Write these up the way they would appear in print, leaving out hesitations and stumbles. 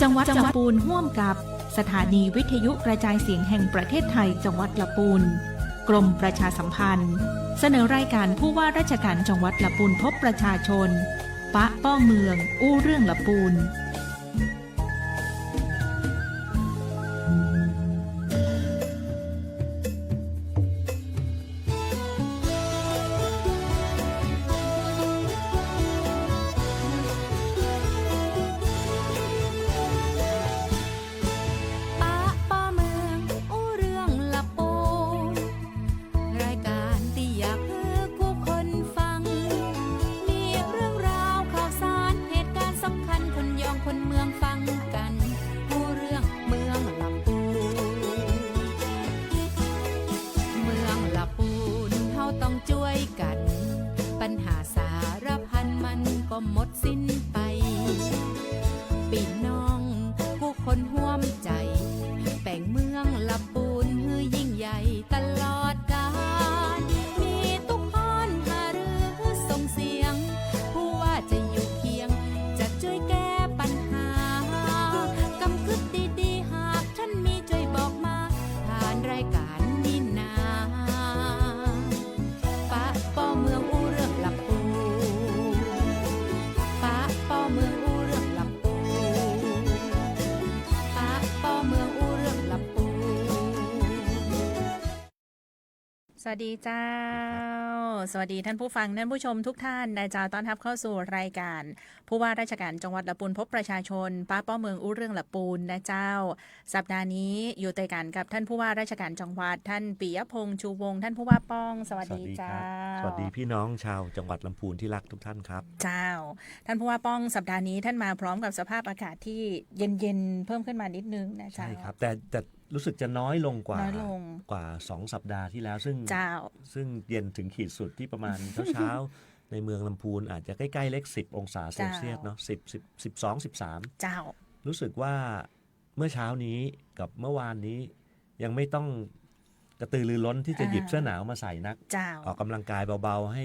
จังหวัดลำพูนร่วมกับสถานีวิทยุกระจายเสียงแห่งประเทศไทยจังหวัดลำพูนกรมประชาสัมพันธ์เสนอรายการผู้ว่าราชการจังหวัดลำพูนพบประชาชนปะป้อเมืองอู้เรื่องลำพูนหมดสิ้นไปพี่น้องผู้คนห่วมใจแป่งเมืองลำพูนฮือยิ่งใหญ่ตลอดกาลมีทุกฮ้อนหารือส่งเสียงผู้ว่าจะอยู่เคียงจะช่วยแก้ปัญหากำกึดดีๆหากท่านมีช่วยบอกมาผ่านรายการนี้นาปะป้อเมืองอู้เรื่องลำพูนสวัสดีเจ้าสวัสดีท่านผู้ฟังท่านผู้ชมทุกท่านนะเจ้าต้อนรับเข้าสู่รายการผู้ว่าราชการจังหวัดลำพูนพบประชาชนป้าป้อเมืองอู้เรื่องลำพูนนะเจ้าสัปดาห์นี้อยู่ด้วยกันกับท่านผู้ว่าราชการจังหวัดท่านปิยพงษ์ชูวงศ์ท่านผู้ว่าป้องสวัสดีเจ้าสวัสดีพี่น้องชาวจังหวัดลำพูนที่รักทุกท่านครับเจ้าท่านผู้ว่าป้องสัปดาห์นี้ท่านมาพร้อมกับสภาพอากาศที่เย็นๆเพิ่มขึ้นมานิดนึงนะเจ้าใช่ครับแต่รู้สึกจะน้อยลงกว่า2 สัปดาห์ที่แล้วซึ่งเย็นถึงขีดสุดที่ประมาณเช้าในเมืองลำพูนอาจจะใกล้ๆเลข10 องศาเซลเซียสเนาะ12 13เจ้ารู้สึกว่าเมื่อเช้านี้กับเมื่อวานนี้ยังไม่ต้องกระตือรือร้นที่จะหยิบเสื้อหนาวมาใส่นักออกกำลังกายเบาๆใ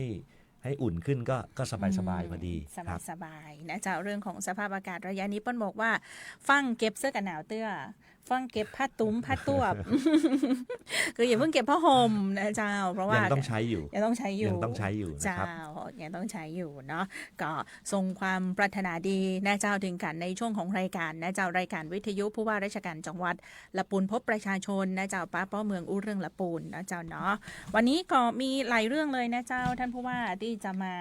ห้อุ่นขึ้นก็สบายพอดีสบายนะเจ้าเรื่องของสภาพอากาศระยะนี้ป้นบอกว่าฟังเก็บเสื้อกันหนาวเตื้อฟังเก็บผ้าตุ้มผ้าตัวบ คืออย่าเพิ่งเก็บผ้าห่มนะเจ้าเพราะว่ายังต้องใช้อยู่นะครับยังต้องใช้อยู่ยังต้องใช้อยู่เนาะก็ส่งความปรารถนาดีนะเจ้าถึงกันในช่วงของรายการนะเจ้ารายการวิทยุผู้ว่าราชการจังหวัดลำพูนพบประชาชนนะเจ้าป้าป้อเมืองอู้เรื่องลำพูนนะเจ้าเนาะวันนี้ก็มีหลายเรื่องเลยนะเจ้าท่านผู้ว่าที่จะมา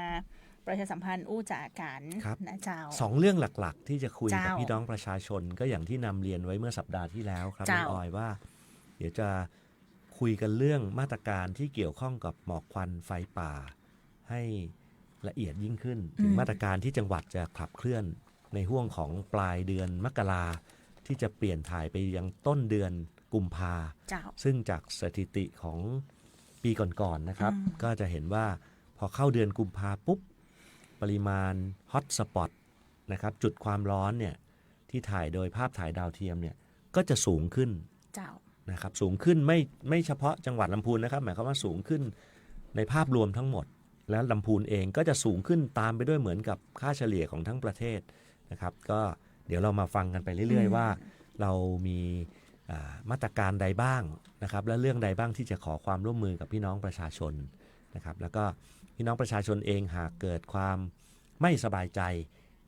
ประชาสัมพันธ์อู้จากกันนะเจ้า2 เรื่องหลักๆที่จะคุยกับพี่น้องประชาชนก็อย่างที่นำเรียนไว้เมื่อสัปดาห์ที่แล้วครับน้องออยว่าเดี๋ยวจะคุยกันเรื่องมาตรการที่เกี่ยวข้องกับหมอกควันไฟป่าให้ละเอียดยิ่งขึ้นถึงมาตรการที่จังหวัดจะขับเคลื่อนในห่วงของปลายเดือนมกราที่จะเปลี่ยนถ่ายไปยังต้นเดือนกุมภาซึ่งจากสถิติของปีก่อนๆนะครับก็จะเห็นว่าพอเข้าเดือนกุมภาปุ๊บปริมาณฮอตสปอตนะครับจุดความร้อนเนี่ยที่ถ่ายโดยภาพถ่ายดาวเทียมเนี่ยก็จะสูงขึ้นนะครับสูงขึ้นไม่เฉพาะจังหวัดลำพูนนะครับหมายความว่าสูงขึ้นในภาพรวมทั้งหมดแล้วลำพูนเองก็จะสูงขึ้นตามไปด้วยเหมือนกับค่าเฉลี่ยของทั้งประเทศนะครับก็เดี๋ยวเรามาฟังกันไปเรื่อยๆว่าเรามีมาตรการใดบ้างนะครับและเรื่องใดบ้างที่จะขอความร่วมมือกับพี่น้องประชาชนนะครับแล้วก็พี่น้องประชาชนเองหากเกิดความไม่สบายใจ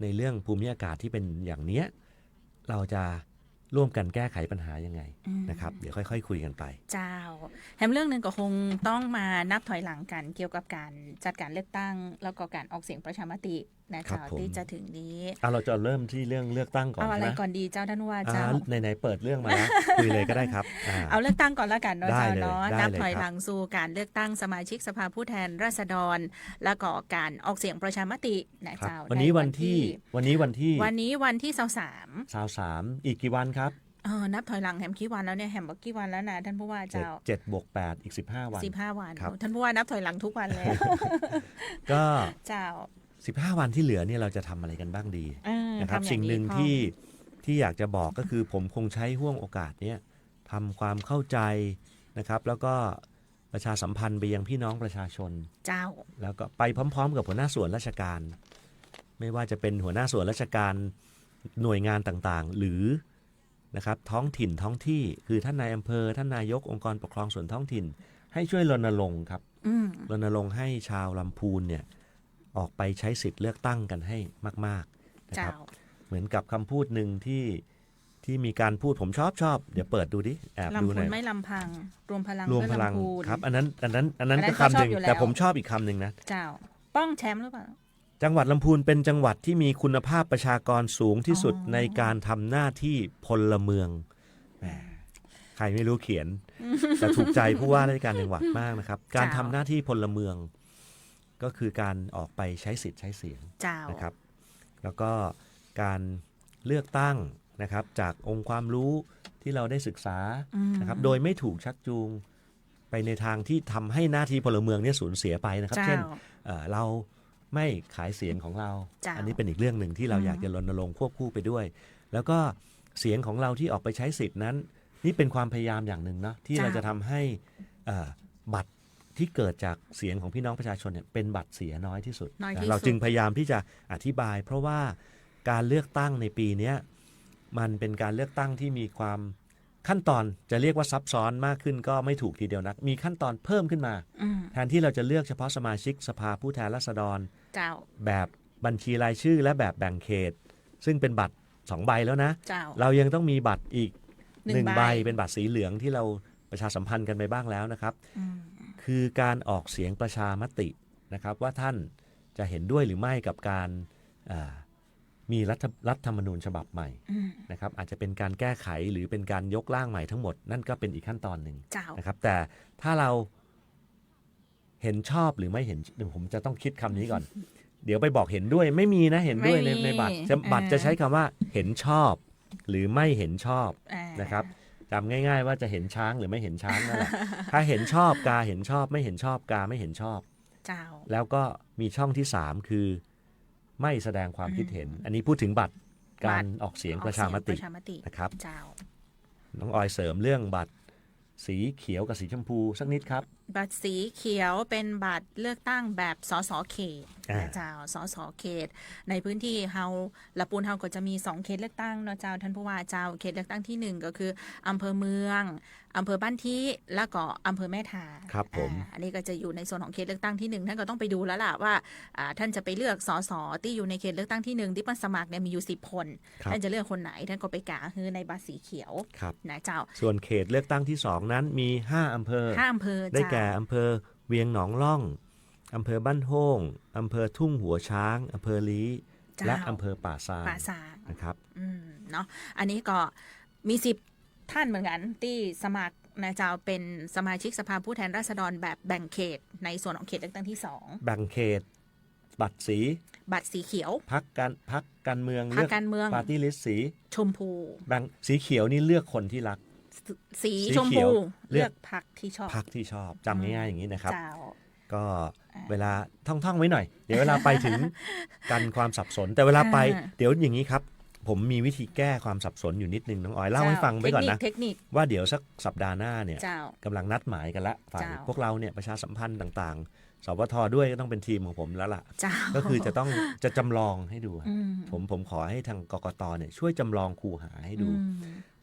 ในเรื่องภูมิอากาศที่เป็นอย่างนี้เราจะร่วมกันแก้ไขปัญหายังไงนะครับเดี๋ยวค่อยๆคุยกันไปเจ้าแถมเรื่องนึงก็คงต้องมานับถอยหลังกันเกี่ยวกับการจัดการเลือกตั้งแล้วก็การออกเสียงประชามตินะเจ้าที่จะถึงนี้เราจะเริ่มที่เรื่องเลือกตั้งก่อนเอาอะไรก่อนดีเจ้าท่านว่าเจ้าไหนๆเปิดเรื่องมาแล้วคุยเลยก็ได้ครับเอาเลือกตั้งก่อนแล้วกันเนาะเจ้าเนาะนับถอยหลังสู่การเลือกตั้งสมาชิกสภาผู้แทนราษฎรแล้วก็การออกเสียงประชามตินะเจ้าวันนี้วันที่23อีกกี่วันครับนับถอยหลังแหมกี่วันแล้วเนี่ยแหมบอกกี่วันแล้วนะท่านผู้ว่าเจ้า7 บวก 8อีก15 วัน15 วันท่านผู้ว่านับถอยหลังทุกวันเลยก็เจ้า15 วันที่เหลือเนี่ยเราจะทำอะไรกันบ้างดีนะครับสิ่งหนึ่งที่อยากจะบอกก็คือผมคงใช้ห่วงโอกาสนี้ทำความเข้าใจนะครับแล้วก็ประชาสัมพันธ์ไปยังพี่น้องประชาชนเจ้าแล้วก็ไปพร้อมๆกับหัวหน้าส่วนราชการไม่ว่าจะเป็นหัวหน้าส่วนราชการ หน่วยงานต่างๆหรือนะครับท้องถิ่นท้องที่คือท่านนายอำเภอท่านนายกองค์กรปกครองส่วนท้องถิ่นให้ช่วยรณรงค์ครับรณรงค์ให้ชาวลำพูนเนี่ยออกไปใช้สิทธิ์เลือกตั้งกันให้มากๆนะครับเหมือนกับคำพูดหนึ่งที่มีการพูดผมชอบเดี๋ยวเปิดดูดิแอบดูหน่อย ลำพูนไม่ลำพังรวมพลัง รวม เพื่ พ อ ลัง ลำพูน ครับอันนั้นก็คำหนึ่งแต่ผมชอบอีกคำหนึ่งนะเจ้าป้องแชมป์หรือเปล่าจังหวัดลำพูนเป็นจังหวัดที่มีคุณภาพประชากรสูงที่สุดในการทำหน้าที่พลเมืองใครไม่รู้เขียนแต่ถูกใจผู้ว่าราชการจังหวัดมากนะครับการทำหน้าที่พลเมืองก็คือการออกไปใช้สิทธิ์ใช้เสียงนะครับแล้วก็การเลือกตั้งนะครับจากองค์ความรู้ที่เราได้ศึกษานะครับโดยไม่ถูกชักจูงไปในทางที่ทำให้หน้าที่พลเมืองเนี่ยสูญเสียไปนะครับเช่นเราไม่ขายเสียงของเราอันนี้เป็นอีกเรื่องหนึ่งที่เราอยากจะรณรงค์ควบคู่ไปด้วยแล้วก็เสียงของเราที่ออกไปใช้สิทธินั้นนี่เป็นความพยายามอย่างหนึ่งเนาะที่เราจะทำให้บัตรที่เกิดจากเสียงของพี่น้องประชาชนเนี่ยเป็นบัตรเสียน้อยที่สุดเราจึงพยายามที่จะอธิบายเพราะว่าการเลือกตั้งในปีนี้มันเป็นการเลือกตั้งที่มีความขั้นตอนจะเรียกว่าซับซ้อนมากขึ้นก็ไม่ถูกทีเดียวนักมีขั้นตอนเพิ่มขึ้นมาแทนที่เราจะเลือกเฉพาะสมาชิกสภาผู้แทนราษฎรแบบบัญชีรายชื่อและแบบแบ่งเขตซึ่งเป็นบัตร2ใบแล้วนะเรายังต้องมีบัตรอีก1ใบเป็นบัตรสีเหลืองที่เราประชาสัมพันธ์กันไปบ้างแล้วนะครับคือการออกเสียงประชามตินะครับว่าท่านจะเห็นด้วยหรือไม่กับการมีรัฐธรรมนูญฉบับใหม่นะครับอาจจะเป็นการแก้ไขหรือเป็นการยกร่างใหม่ทั้งหมดนั่นก็เป็นอีกขั้นตอนหนึ่งนะครับแต่ถ้าเราเห็นชอบหรือไม่เห็นผมจะต้องคิดคำนี้ก่อน เดี๋ยวไปบอกเห็นด้วยไม่มีนะเห็นด้วยในบัตรจะใช้คำว่าเห็นชอบหรือไม่เห็นชอบนะครับจำง่ายๆว่าจะเห็นช้างหรือไม่เห็นช้างนั่นแหละถ้าเห็นชอบกาเห็นชอบไม่เห็นชอบกาไม่เห็นชอบแล้วก็มีช่องที่3คือไม่แสดงความคิดเห็นอันนี้พูดถึงบัตรการออกเสียงประชามตินะครับน้องออยเสริมเรื่องบัตรสีเขียวกับสีชมพูสักนิดครับบัตรสีเขียวเป็นบัตรเลือกตั้งแบบสสเขตนะเจ้าสสเขตในพื้นที่เฮาละปูนเฮาก็จะมี2เขตเลือกตั้งเนาะเจ้าท่านผู้ว่าเจ้าเขตเลือกตั้งที่1ก็คืออำเภอเมืองอำเภอบ้านที่แล้วก็อำเภอแม่ทาครับผมอันนี้ก็จะอยู่ในส่วนของเขตเลือกตั้งที่1ท่านก็ต้องไปดูแล้วล่ะว่าท่านจะไปเลือกสสที่อยู่ในเขตเลือกตั้งที่1ที่สมัครเนี่ยมีอยู่10คนท่านจะเลือกคนไหนท่านก็ไปกาคือในบัตรสีเขียวนะเจ้าส่วนเขตเลือกตั้งที่2นั้นมี5อำเภอได้แก่อำเภอเวียงหนองล่องอำเภอบ้านโฮ่งอำเภอทุ่งหัวช้างอำเภอลี้และอำเภอป่าซางนะครับเนาะอันนี้ก็มี10ท่านเหมือนกันที่สมัครนะเจ้าเป็นสมาชิกสภาผู้แทนราษฎรแบบแบ่งเขตในส่วนของเขตเลือกตั้งที่2แบ่งเขตบัตรสีเขียวพรรคการเมืองเลือกปาร์ตี้ลิสต์สีชมพูแบ่งสีเขียวนี่เลือกคนที่รักสีชมพูเลือกพรรคที่ชอบจำง่ายๆอย่างนี้นะครับก็เวลาท่องไว้หน่อยเดี๋ยวเวลาไปถึงกันความสับสนแต่เวลาไปเดี๋ยวอย่างนี้ครับผมมีวิธีแก้ความสับสนอยู่นิดนึงน้องออยเล่าให้ฟังไว้ก่อนนะว่าเดี๋ยวสักสัปดาห์หน้าเนี่ยกำลังนัดหมายกันละฝ่ายพวกเราเนี่ยประชาสัมพันธ์ต่างๆสวท.ด้วยก็ต้องเป็นทีมของผมแล้วล่ะก็คือจะจำลองให้ดูผมขอให้ทางกกต.เนี่ยช่วยจำลองคูหาให้ดู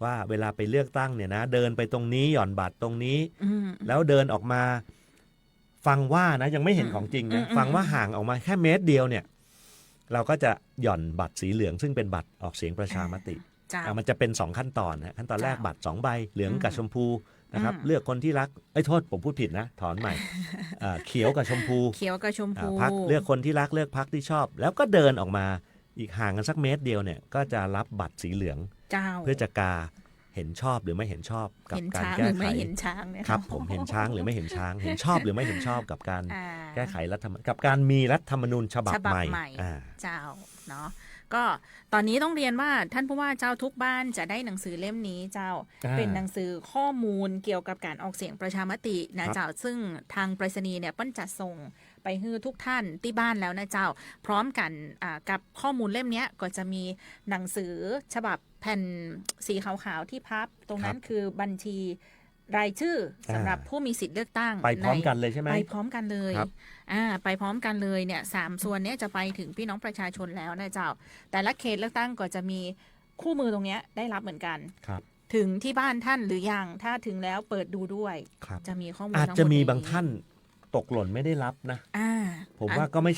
ว่าเวลาไปเลือกตั้งเนี่ยนะเดินไปตรงนี้หย่อนบัตรตรงนี้แล้วเดินออกมาฟังว่านะยังไม่เห็นของจริงนะฟังว่าห่างออกมาแค่เมตรเดียวเนี่ยเราก็จะหย่อนบัตรสีเหลืองซึ่งเป็นบัตรออกเสียงประชามติมันจะเป็น2ขั้นตอนนะขั้นตอนแรกบัตร2ใบเหลืองกับชมพูนะครับเลือกคนที่รักโทษผมพูดผิดนะถอนใหม่เขียวกับชมพูพรรคเลือกคนที่รักเลือกพรรคที่ชอบแล้วก็เดินออกมาอีกห่างกันสักเมตรเดียวเนี่ยก็จะรับบัตรสีเหลืองเพื่อจะกาเห็นชอบหรือไม่เห็นชอบกับการแก้ไขครับผมเห็นช้างหรือไม่เห็นช้างเห็นชอบหรือไม่เห็นชอบกับการแก้ไขกับการมีรัฐธรรมนูญฉบับใหม่เจ้าเนาะก็ตอนนี้ต้องเรียนว่าท่านผู้ว่าเจ้าทุกบ้านจะได้หนังสือเล่มนี้เจ้าเป็นหนังสือข้อมูลเกี่ยวกับการออกเสียงประชามตินะเจ้าซึ่งทางไปรษณีย์เนี่ยเปิ้ลจัดส่งไปให้ทุกท่านที่บ้านแล้วนะเจ้าพร้อมกันกับข้อมูลเล่มนี้ก็จะมีหนังสือฉบับแผ่นสีขาวๆที่พับตรงนั้นคือบัญชี รายชื่อสำหรับผู้มีสิทธิ์เลือกตั้ง ไปพร้อมกันเลยใช่ไหม ไปพร้อมกันเลย ครับ ไปพร้อมกันเลยเนี่ย3ส่วนเนี้ยจะไปถึงพี่น้องประชาชนแล้วนะเจ้าแต่ละเขตเลือกตั้งก็จะมีคู่มือตรงเนี้ยได้รับเหมือนกัน ครับ ถึงที่บ้านท่านหรือยังถ้าถึงแล้วเปิดดูด้วย ครับ จะมีข้อมูล อาจ ทั้งหมด จะมี ใน บางท่านตกหล่นไม่ได้รับนะ อ่า ผมว่าก็ไม่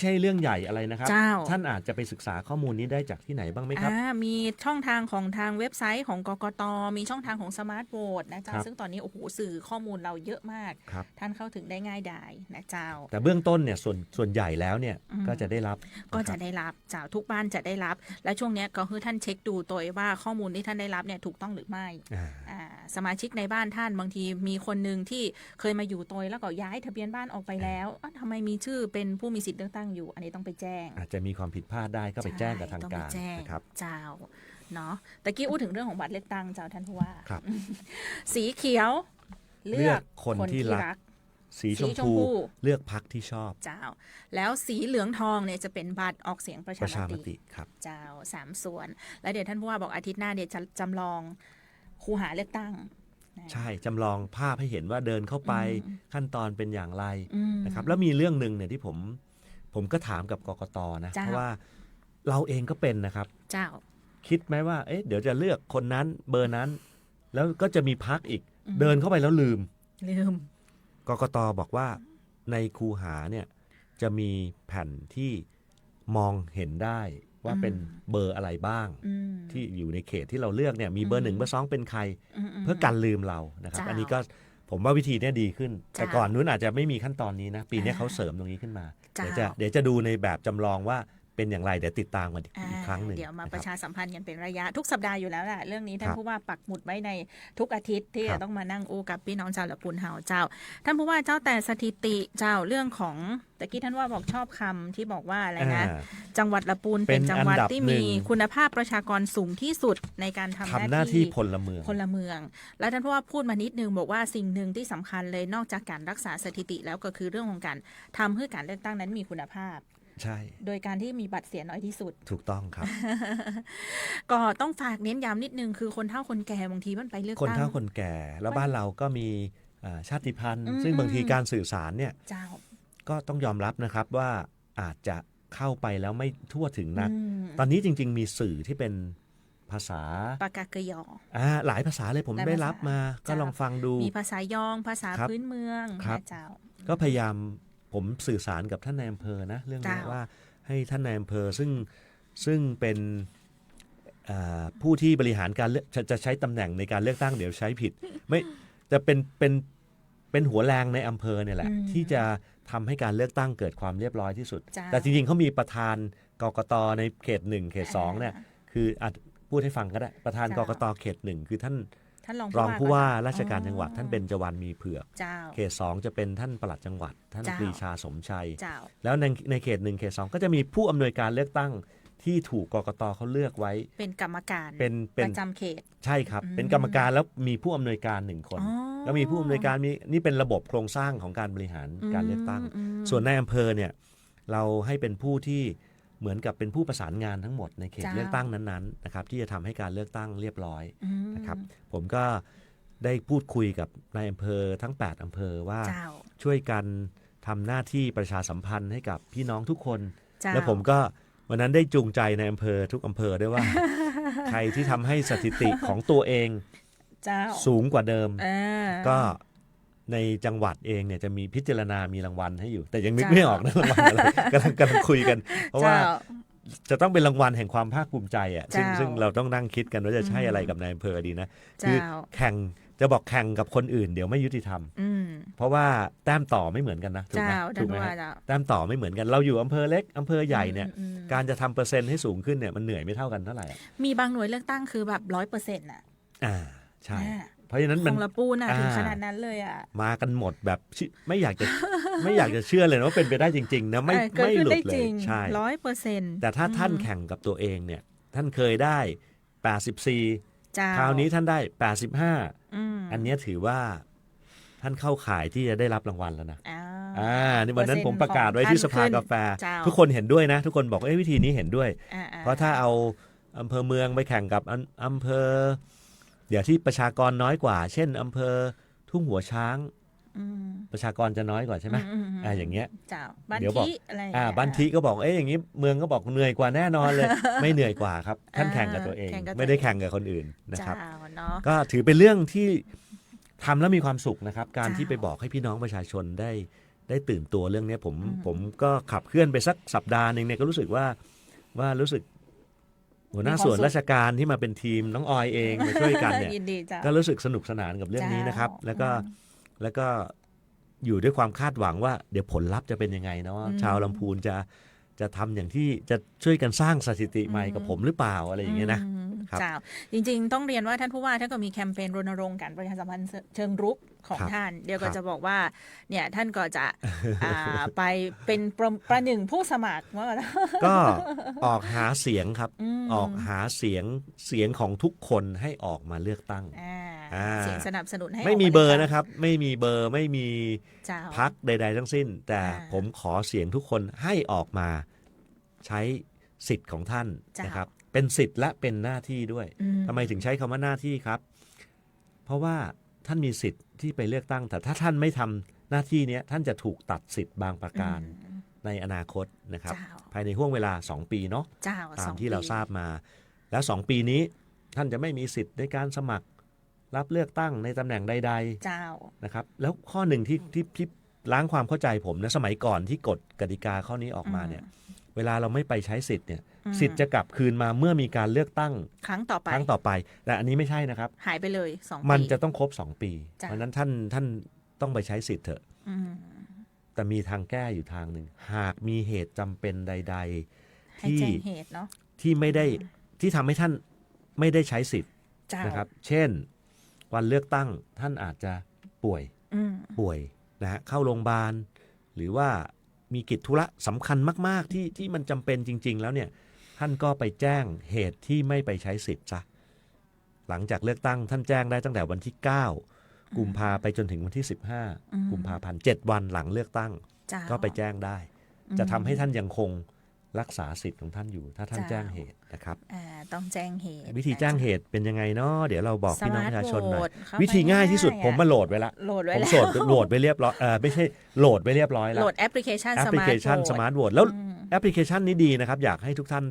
ใช่เรื่องใหญ่อะไรนะครับ เจ้า ท่านอาจจะไปศึกษาข้อมูลนี้ได้จากที่ไหนบ้างไหมครับ มีช่องทางของทางเว็บไซต์ของกกตมีช่องทางของสมาร์ทโหวตนะเจ้า ครับ ซึ่งตอนนี้โอ้โหสื่อข้อมูลเราเยอะมาก ครับ ท่านเข้าถึงได้ง่ายดายนะเจ้า แต่เบื้องต้นเนี่ยส่วนใหญ่แล้วเนี่ย อืม ก็จะได้รับ ก็จะ นครับ ได้รับเจ้าทุกบ้านจะได้รับ และช่วงเนี้ยก็คือท่านเช็คดูตัวเองว่าข้อมูลที่ท่านได้รับเนี่ยถูกต้องหรือไม่ สมาชิกในบ้านท่านบางทีมีคนหนึ่งที่เคยมาอยู่ตัวแล้วก็ย้ายทะเบียนบ้านออกไปแล้วทำไมมีชื่อเป็นผู้มีสิทธิ์เลือกตั้งอยู่ อันนี้ต้องไปแจ้ง อาจจะมีความผิดพลาดได้ก็ไปแจ้งกับทาง ต้อง การ ไปแจ้ง นะครับ เจ้าเนาะตะกี้อู้ถึงเรื่องของบัตรเลือกตั้งเจ้าท่านผู้ว่า ครับ สีเขียว เลือกคนที่รัก สีชม สีชมพู พูเลือกพรรคที่ชอบ เจ้า แล้วสีเหลืองทองเนี่ยจะเป็นบัตรออกเสียงประ ประชา ชาม ม ติ ติ ครับ เจ้า3 ส่วน แล้วเดี๋ยวท่านผู้ว่าบอกอาทิตย์หน้าเดี๋ยวจะจำลองคูหาเลือกตั้งนะ ใช่จำลองภาพให้เห็นว่าเดินเข้าไป อืม ขั้นตอนเป็นอย่างไร อืม นะครับแล้วมีเรื่องหนึ่งเนี่ยที่ผมก็ถามกับกกตนะ เจ้า เพราะว่าเราเองก็เป็นนะครับ เจ้า คิดไหมว่าเดี๋ยวจะเลือกคนนั้นเบอร์นั้น แล้วก็จะมีพักอีก อืม เดินเข้าไปแล้วลืม ลืม กกตบอกว่าในคูหาเนี่ยจะมีแผ่นที่มองเห็นได้ว่าเป็นเบอร์อะไรบ้าง อืม ที่อยู่ในเขตที่เราเลือกเนี่ยมีเบอร์หนึ่งเบอร์สองเป็นใคร เพื่อกันลืมเรานะครับ เจ้า อันนี้ก็ผมว่าวิธีเนี้ดีขึ้น เจ้า แต่ก่อนนู้นอาจจะไม่มีขั้นตอนนี้นะปีนี้เขาเสริมตรงนี้ขึ้นมา เจ้า เดี๋ยวจะดูในแบบจำลองว่าเป็นอย่างไรเดี๋ยวติดตามกันอีกครั้งหนึ่ง เดี๋ยวมา นะค ป รับ ระชาสัมพันธ์กันเป็นระยะทุกสัปดาห์อยู่แล้วแหละเรื่องนี้ท่าน ครับ ผู้ว่าปักหมุดไว้ในทุกอาทิตย์ที่ ครั จะ บ ต้องมานั่งอู้กับพี่น้องชาวละปูนเฮาเจ้า ท่านผู้ว่าเจ้าแต่สถิติเจ้าเรื่องของตะกี้ท่านว่าบอกชอบคำที่บอกว่าอะไรนะ อ่า จังหวัดละปูน เป็ เป็น น จังหวัด อันดับ ที่ หนึ่ มี ง คุณภาพประชากรสูงที่สุดในการทำ ทำหน้าที่พ พ ลเมือง พลเมือง แล้วท่านผู้ว่าพูดมานิดนึงบอกว่าสิ่งหนึ่งที่สำคัญเลยนอกจากการรักษาสถิติแล้วก็คือเรื่องของการทำให้การเลือกตั้งนั้นมีคุณภาพ ใช่ โดยการที่มีบัตรเสียน้อยที่สุด ถูกต้องครับ ก็ต้องฝากเน้นย้ำนิดนึงคือคนเฒ่าคนแก่บางทีมันไปเลือก คน ตั้ง เฒ่าคนแก่ แล้วบ้านเราก็มีชาติพันธุ์ อืม ซึ่งบางทีการสื่อสารเนี่ย เจ้า ก็ต้องยอมรับนะครับว่าอาจจะเข้าไปแล้วไม่ทั่วถึงนัก ม ตอนนี้จริง ๆ มีสื่อที่เป็นภาษา ปากกากยอ หลายภาษาเลยผม หลาย ได้ ภาษา รับมาก็ จ้ะ ลองฟังดู มีภาษายองภาษา ครับ พื้นเมือง ครับ นะเจ้า ก็พยายามผมสื่อสารกับท่านนายอำเภอนะเรื่องนี้ จ้ะ ว่าให้ท่านนายอำเภอซึ่งเป็นผู้ที่บริหารการเลือกจะใช้ตำแหน่งในการเลือกตั้งเดี๋ยวใช้ผิด ไม่จะเป็นหัวแรงในอำเภอเนี่ยแหละ ที่จะทำให้การเลือกตั้งเกิดความเรียบร้อยที่สุด จ้ะ แต่จริงๆเขามีประธานกกตในเขต1เขต2เนี่ยคือพูดให้ฟังก็ได้ประธานกกตเขต1คือท่าน ท่านรอง รองผู้ว่า ก็ ราชการจังหวัดท่านเบญจวรรณมีเผือก เจ้า เขต2จะเป็นท่านปลัดจังหวัด ท่าน เจ้า ปรีชาสมชัย เจ้า แล้วในเขต1เขต2ก็จะมีผู้อำนวยการเลือกตั้งที่ถูกกกตเขาเลือกไว้ เป็นกรรมการ เป็น ประจำเขต ใช่ครับ อืม เป็นกรรมการแล้วมีผู้อำนวยการ1คน อ๋อ แล้วมีผู้อำนวยการนี่เป็นระบบโครงสร้างของการบริหารการเลือกตั้ง ส่วนในอำเภอเนี่ยเราให้เป็นผู้ที่เหมือนกับเป็นผู้ประสานงานทั้งหมดในเขต เจ้า เลือกตั้งนั้นๆนะครับที่จะทำให้การเลือกตั้งเรียบร้อย อืม นะครับผมก็ได้พูดคุยกับนายอำเภอทั้ง8อำเภอว่า เจ้า ช่วยกันทำหน้าที่ประชาสัมพันธ์ให้กับพี่น้องทุกคน เจ้า แล้วผมก็วันนั้นได้จูงใจในอำเภอทุกอำเภอด้วยว่า ใครที่ทำให้สถิติของตัวเอง เจ้า สูงกว่าเดิม เออ ก็ในจังหวัดเองเนี่ยจะมีพิจารณามีรางวัลให้อยู่ แต่ยังนึก เจ้า ไม่ออกนะรางวัลอะไร กำลังคุยกัน เพราะว่า เจ้ จะต้องเป็นรางวัลแห่งความภาคภูมิใจอ่ะซึ่ง เจ้า ซึ่งเราต้องนั่งคิดกันว่าจะใช่อะไรกับนายอำเภอดีนะคือ เจ้า แข่งจะบอกแข่งกับคนอื่นเดี๋ยวไม่ยุติธรรม อืม เพราะว่าแต้มต่อไม่เหมือนกันนะถูก เจ้า ไหม ท่า ถู น กไหม ผู้ว่า ฮะ เจ้า แต้มต่อไม่เหมือนกันเราอยู่อำเภอเล็กอำเภอใหญ่เนี่ย อืม การจะทำเปอร์เซ็นต์ให้สูงขึ้นเนี่ยมันเหนื่อยไม่เท่ากันเท่าไหร่อะ มีบางหน่วยเลือกตั้งคือแบบ100%น่ะ ใช่ อ่า เพราะฉะนั้น ข มัน องละปูน่ะถึง อ่า ขนาดนั้นเลยอ่ะ มากันหมดแบบไม่อยากจะ ไม่อยากจะเชื่อเลยนะว่าเป็นไปได้จริงๆนะไม่ เกิด ไม่ ขึ้น หลุ ได้ ดเล จ ย ริง ใช่ 100% แต่ถ้าท่านแข่งกับตัวเองเนี่ยท่านเคยได้84 เจ้า คราวนี้ท่านได้85 อืม อันเนี้ยถือว่าท่านเข้าข่ายที่จะได้รับรางวัลแล้วนะ อ่า นี่วันนั้นผมประกาศไว้ที่สภากาแฟ เจ้า ทุกคนเห็นด้วยนะ ทุกคนบอกวิธีนี้เห็นด้วย อ่ เพราะถ้าเอาอำเภอเมืองไปแข่งกับอำเภอ เดี๋ยวที่ประชากรน้อยกว่า เช่นอำเภอทุ่งหัวช้าง อืม ประชากรจะน้อยกว่าใช่ไหมอย่างเงี้ย เจ้าบ้าน เดี๋ยวบอก ทิอะไรอย่างเงี้ย บ้านทิก็บอกอย่างนี้เมืองก็บอกเหนื่อยกว่าแน่นอนเลย ไม่เหนื่อยกว่าครับท่านแข่งกับตัวเอง แข่งกับตัวเอง ไม่ได้แข่งกับคนอื่นนะครับ เจ้าเนาะ ก็ถือเป็นเรื่องที่ทำแล้วมีความสุขนะครับ การ เจ้า ที่ไปบอกให้พี่น้องประชาชนได้ตื่นตัวเรื่องนี้ผมก็ขับเคลื่อนไปสักสัปดาห์หนึ่งเนี่ยก็รู้สึกว่ารู้สึกหัวหน้าส่วนราชการที่มาเป็นทีมน้องออยเองมาช่วยกันเนี่ย ยินดีเจ้า ก็รู้สึกสนุกสนานกับเรื่องนี้นะครับ เจ้า แล้วก็อยู่ด้วยความคาดหวังว่าเดี๋ยวผลลัพธ์จะเป็นยังไงเนาะชาวลำพูนจะทำอย่างที่จะช่วยกันสร้างสถิติใหม่กับผมหรือเปล่าอะไรอย่างเงี้ยนะ ครับ เจ้าจริงๆต้องเรียนว่าท่านผู้ว่าท่านก็มีแคมเปญรณรงค์การประชาสัมพันธ์เชิงรุกของ ครับ ท่าน เดี๋ยวก็ ครับ จะบอกว่าเนี่ยท่านก็จะ ไปเป็นประหนึ่งผู้สมัครว่า ก็ออกหาเสียงครับ ม ออกหาเสียงของทุกคนให้ออกมาเลือกตั้ง อ่า เสียงสนับสนุนให้ ไม่มี กา เบอร์ ลืกตั้ง นะครับ ไม่มีเบอร์ไม่มี เจ้า พักใด ๆ ทั้งสิ้น แต่ อ่า ผมขอเสียงทุกคนให้ออกมาใช้สิทธิ์ของท่าน จ้าน นะครับ เป็นสิทธิ์และเป็นหน้าที่ด้วย อื ทำไมถึงใช้คำว่าหน้าที่ครับ เพราะว่าท่านมีสิทธิ์ที่ไปเลือกตั้ง แต่ถ้าท่านไม่ทำหน้าที่เนี้ยท่านจะถูกตัดสิทธิ์บางประการ อืม ในอนาคตนะครับ เจ้า ภายในห่วงเวลา 2 ปีเนาะ เจ้า ตา ส ม อง ที่เรา ปี ทราบมา แล้ว 2 ปีนี้ท่านจะไม่มีสิทธิ์ในการสมัครรับเลือกตั้งในตำแหน่งใด เจ้า ๆนะครับ แล้วข้อหนึ่งที่ล้างความเข้าใจผมนะสมัยก่อนที่กฎกติกาข้อนี้ออกมาเนี่ย เวลาเราไม่ไปใช้สิทธิ์เนี่ย อืม สิทธิ์จะกลับคืนมาเมื่อมีการเลือกตั้ง ครั้งต่อไป ครั้งต่อไป แต่อันนี้ไม่ใช่นะครับ หายไปเลย2 ปี มันจะต้องครบ 2 ปี จ้ะ เพราะฉะนั้นท่านต้องไปใช้สิทธิ์เถอะ อืม แต่มีทางแก้อยู่ทางหนึ่งหากมีเหตุจำเป็นใด ๆ ให้ ที่ แจ้งเหตุเนาะ ที่ไม่ได้ที่ทำให้ท่านไม่ได้ใช้สิทธิ์ เจ้า นะครับ เช่น วันเลือกตั้งท่านอาจจะป่วย อืม นะฮะเข้าโรงพยาบาลหรือว่ามีกิจธุระสำคัญมากๆที่มันจำเป็นจริง ๆ แล้วเนี่ยท่านก็ไปแจ้งเหตุที่ไม่ไปใช้สิทธิ์ซะหลังจากเลือกตั้งท่านแจ้งได้ตั้งแต่วันที่ 9 กุมภาไปจนถึงวันที่ 15 กุมภาพันธ์ 7 วันหลังเลือกตั้ง เจ้า ก็ไปแจ้งได้ จะทำให้ท่านยังคงรักษาสิทธิ์ของท่านอยู่ ถ้าท่าน จ้า แจ้งเหตุนะครับ ต้องแจ้งเหตุ วิธีแจ้งเหตุเป็นยังไงเนาะเดี๋ยวเราบอกพี่น้องประชาชนหน่อย Smart Vote วิธีง่ายที่สุด เข้าไป ผมมาโหลดไว้ละ โหลดไว้ ผม แล้ว โหลดไปเรียบร้อยไม่ใช่โหลดไปเรียบร้อย โห แล้ว ลดแอปพลิเคชัน แอปพลิเคชัน Smart Smart Vote Vote แล้ว อืม แอปพลิเคชันนี้ดีนะครับ อยากให้ทุกท่าน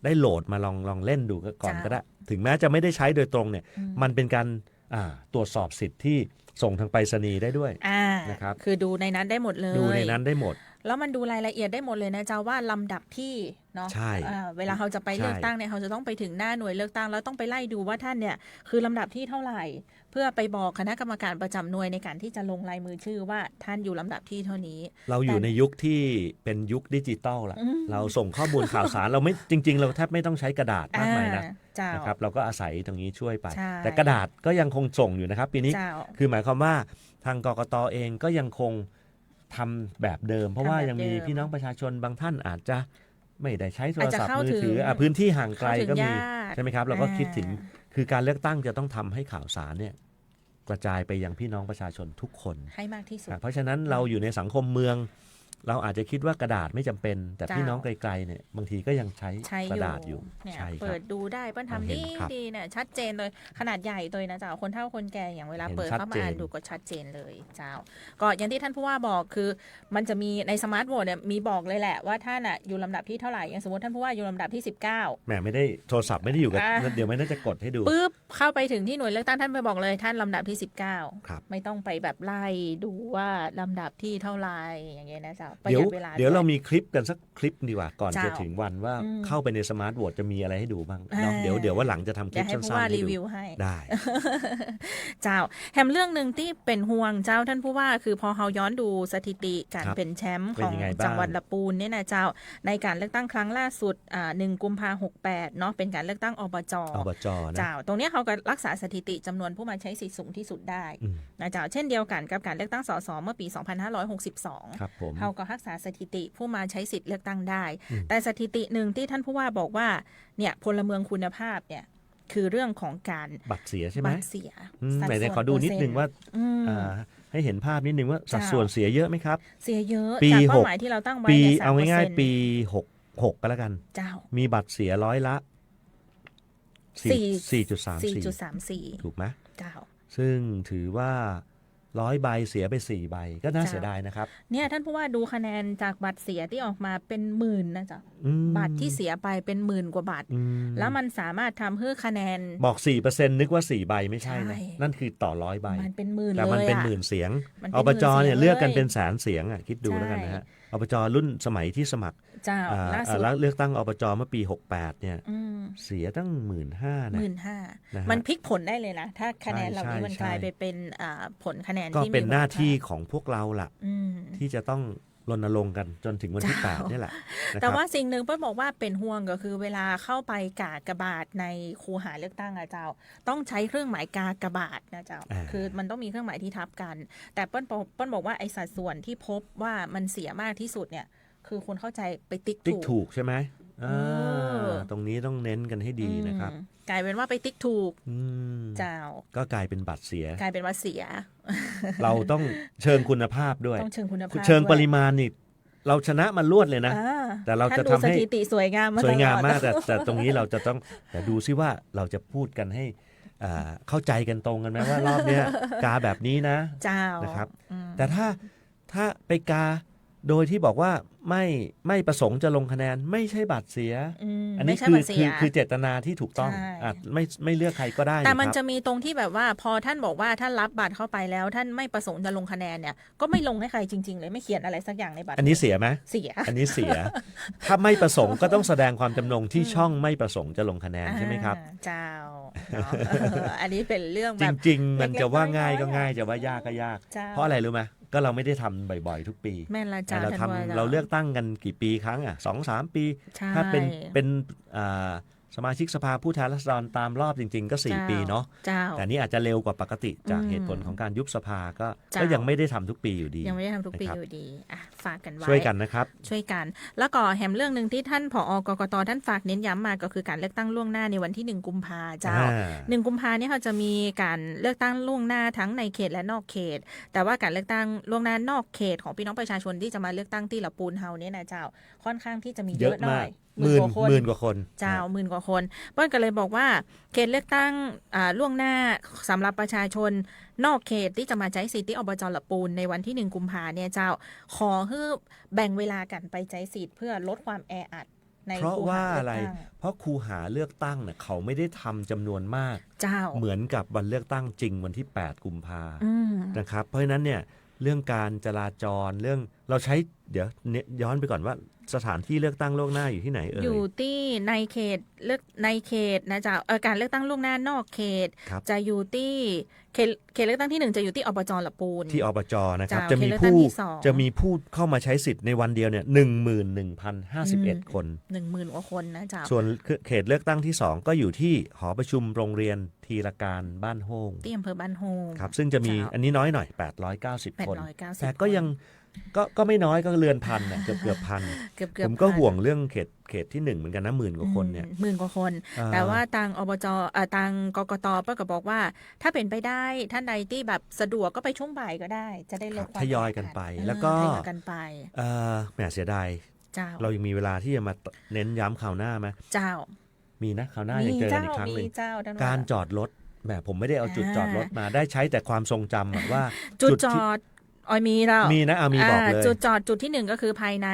ได้โหลดมาลองเล่นดูก่อน จ้า ก็ได้ ถึงแม้จะไม่ได้ใช้โดยตรงเนี่ย มันเป็นการตรวจสอบสิทธิ์ที่ส่งทางไปรษณีย์ได้ด้วย นะครับ คือดูในนั้นได้หมดเลย ดูในนั้นได้หมด แล้วมันดูรายละเอียดได้หมดเลยนะเจ้าว่าลำดับที่เนาะ ใช่ เวลาเขาจะไป ใช่ เลือกตั้งเนี่ยเขาจะต้องไปถึงหน้าหน่วยเลือกตั้งแล้วต้องไปไล่ดูว่าท่านเนี่ยคือลำดับที่เท่าไหร่ เพื่อไปบอกคณะกรรมการประจำหน่วยในการที่จะลงลายมือชื่อว่าท่านอยู่ลำดับที่เท่านี้ เราอยู่ในยุคที่เป็นยุคดิจิตอลละเราส่งข้อมูลข่าวสารเราไม่จริง ๆ เราแทบไม่ต้องใช้กระดาษมากมายนะ เจ้า นะครับเราก็อาศัยตรงนี้ช่วยไป ใช่ แต่กระดาษก็ยังคงส่งอยู่นะครับ ปีนี้ เจ้า คือหมายความว่าทางกกตเองก็ยังคงทำแบบเดิม เพราะว่า ทำแบบ ยังมี เดิม พี่น้องประชาชนบางท่านอาจจะไม่ได้ใช้โทร อาจจะ ศัพท์ เข้า มือ ถึง ถือพื้นที่ห่างไกล เข้าถึง ก็มี ยาก ใช่ไหมครับ เราก็คิดถึงคือการเลือกตั้งจะต้องทำให้ข่าวสารเนี่ยกระจายไปยังพี่น้องประชาชนทุกคน ให้มากที่สุด เพราะฉะนั้นเราอยู่ในสังคมเมือง เราอาจจะคิดว่ากระดาษไม่จำเป็น แต่ เจ้า พี่น้องไกลๆเนี่ยบางทีก็ยังใช้ ใช้ กระดาษอยู่ เนี่ย ใช่ค เปิ รับ ดดูได้เปิ้ล เรา ทำ เห็ ดี นครับ ดีเนี่ยชัดเจนเลยขนาดใหญ่ตัวนะเจ้าคนเฒ่าคนแก่อย่างเวลา เห็น เปิด ชัด เข้ามา เจน อ่านดูก็ชัดเจนเลยเจ้า ก็อย่างที่ท่านผู้ว่าบอกคือ มันจะมีในสมาร์ทโหวตเนี่ยมีบอกเลยแหละว่าท่านอ่ะอยู่ลำดับที่เท่าไหร่อย่างสมมติท่านผู้ว่าอยู่ลำดับที่ 19 แหมไม่ได้โทรศัพท์ไม่ได้อยู่กับ เดี๋ยวไม่ได้จะกดให้ดู ปุ๊บเข้าไปถึงที่หน่วยเลือกตั้งท่านไปบอกเลยท่านลำดับที่ ครับ 19 ไม่ต้องไปแบบไล่ดูว่าลำดับที่เท่าไหร่อย่างเงี้ยนะเจ้าประห เดี๋ยว ยัดเวลา เดี๋ยว ด้ เรา ย มีคลิปกันสักคลิปดีกว่าก่อน เจ้า จะถึงวันว่า อืม เข้าไปในสมาร์ทโหวตจะมีอะไรให้ดูบ้างเนาะ อ่า เดี๋ยวว่าหลังจะทำค เดี๋ ลิ ย ป วให้ผู้ สั้น ว่า ๆให้ รี ดู วิวให้ ได้ เจ้าแถมเรื่องหนึ่งที่เป็นห่วงเจ้าท่านผู้ว่าคือพอเราย้อนดูสถิติการ ครับ เป็นแชมป์ เป็ ข น อง ยังไงบ้าง จังหวัดลำพูนเนี่ยนะเจ้าในการเลือกตั้งครั้งล่าสุด1 กุมภาพันธ์ 68เนาะเป็นการเลือกตั้งอบจ อบจนะ เจ้าตรงเนี้ยเขาก็รักษาสถิติจำนวนผู้มาใช้สิทธิ์สูงที่สุดได้ อืม นะเจ้าเช่นเดียวกันกับการเลือกตั้งสสเมื่อปี 2562 ครับผม เขาก็รักษาสถิติผู้มาใช้สิทธิ์เลือกตั้งได้ อืม แต่สถิติหนึ่งที่ท่านผู้ว่าบอกว่าเนี่ยพลเมืองคุณภาพเนี่ยคือเรื่องของการ บัตรเสียใช่ไหม บัตรเสีย ไหน ส่ว ขอดูนิดนึงว่า อืม ให้เห็นภาพนิดนึงว่าสัด เจ้า ส่วนเสียเยอะไหมครับ เสียเยอะ ปี จากเป้า หก หมายที่เราตั้งไว้ ปี เนี่ย เอาง่าย 3% ๆปี66ก็แล้วกัน เจ้า มีบัตรเสียร้อยละ 4.34 ถูกไหม เจ้า ซึ่งถือว่า100 ใบเสียไป4 ใบก็น่าเสียดายนะครับ เนี่ยท่านผู้ว่าดูคะแนนจากบัตรเสียที่ออกมาเป็นหมื่นนะจ๊ะ อืม บัตรที่เสียไปเป็นหมื่นกว่าบาท อืม แล้วมันสามารถทำให้คะแนน บอก 4% นึกว่า4 ใบไม่ใช่นะ ใช่ นั่นคือต่อ100 ใบ มันเป็นหมื่นเลย แต่มันเป็น อะ หมื่นเสียง มันเป็น อบจเนี่ย หมื่นเสียง เลือกกัน เลย เป็นแสนเสียงอ่ะคิดดู ใช่ แล้วกันนะฮะอบจรุ่นสมัยที่สมัคร เจ้าล่าสุด แล้วเลือกตั้งอบจเมื่อปี 68 เนี่ย อืม เสียตั้ง 15,000นะ 15,000 นะฮะ มันพลิกผลได้เลยนะ ถ้าคะแนน ใช่ เหล่านี้มัน ใช่ กลายไปเป็นผลคะแนน ก็ ที่ เป็น มี หน้าที่ คุณภ ของพวกเราล่ะ อืม ที่จะต้องรณรงค์กันจนถึงวันที่ เจ้า 8นี่แหละนะ แต่ ครับ ว่าสิ่งหนึ่งเปิ้ลบอกว่าเป็นห่วงก็คือเวลาเข้าไปกากบาทในคูหาเลือกตั้งอะเจ้า ต้องใช้เครื่องหมายกากบาทนะเจ้า คือมันต้องมีเครื่องหมายที่ทับกัน แต่เปิ้ลบอกว่าไอสัดส่วนที่พบว่ามันเสียมากที่สุดเนี่ย คือคนเข้าใจไปติ๊ก ติ๊ก ถูก ถูกใช่ไหม เออ ตรงนี้ต้องเน้นกันให้ดีนะครับ กลายเป็นว่าไปติ๊กถูก อืม เจ้า ก็กลายเป็นบัตรเสีย กลายเป็นว่าเสีย เราต้องเชิงคุณภาพด้วย ต้องเชิงคุณภาพ เชิง ด้วย ปริมาณนี่เราชนะมันรวดเลยนะ อ่า แต่เราจะ ท่นดู ทำให้ สถิติสวยงาม สวยงามมาก ตลอด แต่ตรงนี้เราจะต้องแต่ดูซิว่าเราจะพูดกันให้เข้าใจกันตรงกันไหมว่ารอบเนี้ยกาแบบนี้นะ เจ้า นะครับ อืม แต่ถ้าไปกาโดยที่บอกว่าไม่ประสงค์จะลงคะแนนไม่ใช่บัตรเสีย อันนี้ ไม่ใช่ คือ บัตรเสีย คือเจตนาที่ถูกต้อง ใช่ อาจไม่เลือกใครก็ได้ แต่มัน ครับ จะมีตรงที่แบบว่าพอท่านบอกว่าท่านรับบัตรเข้าไปแล้ว ท่านไม่ประสงค์จะลงคะแนนเนี่ยก็ไม่ลงให้ใครจริง ๆ เลยไม่เขียนอะไรสักอย่างในบัตร อันนี้เสียไหม เสีย อันนี้เสีย ถ้าไม่ประสงค์ก็ต้องแสดงความจำนงที่ช่องไม่ประสงค์จะลงคะแนนใช่ไหมครับ เจ้าเนาะ อันนี้เป็นเรื่อง จ แบบ ริง ๆ มันจะว่าง่าย เล็กๆ ก็ น้อยๆ ง่ายจะว่ายากก็ยาก จ้า เพราะอะไรรู้ไหมก็เราไม่ได้ทำบ่อยๆ ทุกปี แม่นละจ้า เรา ท่านว่า ทำเราเลือกตั้งกันกี่ปีครั้งอ่ะ2-3 ปี ใช่ ถ้าเป็นสมาชิกสภาผู้แทนราษฎรตามรอบจริง ๆ ก็ เจ้า 4 ปีเนาะ เจ้า แต่นี่อาจจะเร็วกว่าปกติจาก อืม เหตุผลของการยุบสภาก็ เจ้า ก็ยังไม่ได้ทำทุกปีอยู่ดี ยังไม่ได้ทำทุกปี นะครับ อยู่ดีอ่ะฝากกันไว้ ช่วยกันนะครับ ช่วยกัน แล้วก็แหมเรื่องหนึ่งที่ท่านผอกกตท่านฝากเน้นย้ำมาก็คือการเลือกตั้งล่วงหน้าในวันที่1 กุมภาเจ้า 1 กุมภาเนี่ยเขาจะมีการเลือกตั้งล่วงหน้าทั้งในเขตและนอกเขต แต่ว่าการเลือกตั้งล่วงหน้านอกเขตของพี่น้องประชาชนที่จะมาเลือกตั้งที่ละปูนเฮาเนี่ยนะเจ้าค่อนข้างที่จะมีเย เย อะ อะ หน่ มา อก ย หมื่น กว่าคน หมื่นกว่าคน เจ้าหมื่นกว่าคนเปิ้ลก็เลยบอกว่าเขตเลือกตั้งล่วงหน้าสำหรับประชาชนนอกเขตที่จะมาใช้สิทธิ์ที่อบจละปูนในวันที่1 กุมภาเนี่ยเจ้าขอให้แบ่งเวลากันไปใช้สิทธิ์เพื่อลดความแออัดใน เพราะ คูห ว่า เลื อะไร กตั้ง เพราะคูหาเลือกตั้งเนี่ยเขาไม่ได้ทำจำนวนมาก เจ้า เหมือนกับวันเลือกตั้งจริงวันที่ 8 กุมภา อืม นะครับ เพราะฉะนั้นเนี่ยเรื่องการจราจรเรื่องเราใช้เดี๋ยวย้อนไปก่อนว่าสถานที่เลือกตั้งล่วงหน้าอยู่ที่ไหนเอ่ย อยู่ที่ในเขตเลือกในเขตนะเจ้าการเลือกตั้งล่วงหน้านอกเขต ครับ จะอยู่ที่เขตเลือกตั้งที่ 1 จะอยู่ที่อบจละปูน ที่อบจนะครับ เจ้า จะมี เขตเลือกตั้ง ผู้ ที่สอง จะมีผู้เข้ามาใช้สิทธิ์ในวันเดียวเนี่ย11,051 คน 10,000 กว่าคนนะเจ้า ส่วนเขตเลือกตั้งที่ 2 ก็อยู่ที่หอประชุมโรงเรียนทีละการบ้านโฮง ที่อำเภอบ้านโฮง ครับซึ่งจะมี เจ้า อันนี้น้อยหน่อย890 คน 890 แต่ก็ยังก็ไม่น้อยก็เรือนพันเนี่ยเกือบพัน เกือบ ผมก็ พัน ห่วงเรื่องเขตที่ 1เหมือนกันนะ10,000 กว่าคนเนี่ย หมื่นกว่าคน แต่ว่าทางอบจทางกกตเปิ้ลก็บอกว่า ถ้าเป็นไปได้ท่านใดที่แบบสะดวกก็ไปช่วงบ่ายก็ได้ จะได้ลดความ ทยอยกันไป แออัด แล้วก็ ทยอยกันไป แหมเสียดาย เจ้า เรายังมีเวลาที่จะมาเน้นย้ำข่าวหน้าไหม เจ้า มีนะข่าวหน้ายังเจอกันอีกครั้งหนึ่ง มีเจ้าท่านว่ การจอดรถแหมผมไม่ได้เอาจุดจอดรถมาได้ใช้แต่ความทรงจำอะว่า จุดจ ที่ อดออยมีแล้ว มีนะมีบอกเลย จุดจอดจุดที่ 1 ก็คือภายใน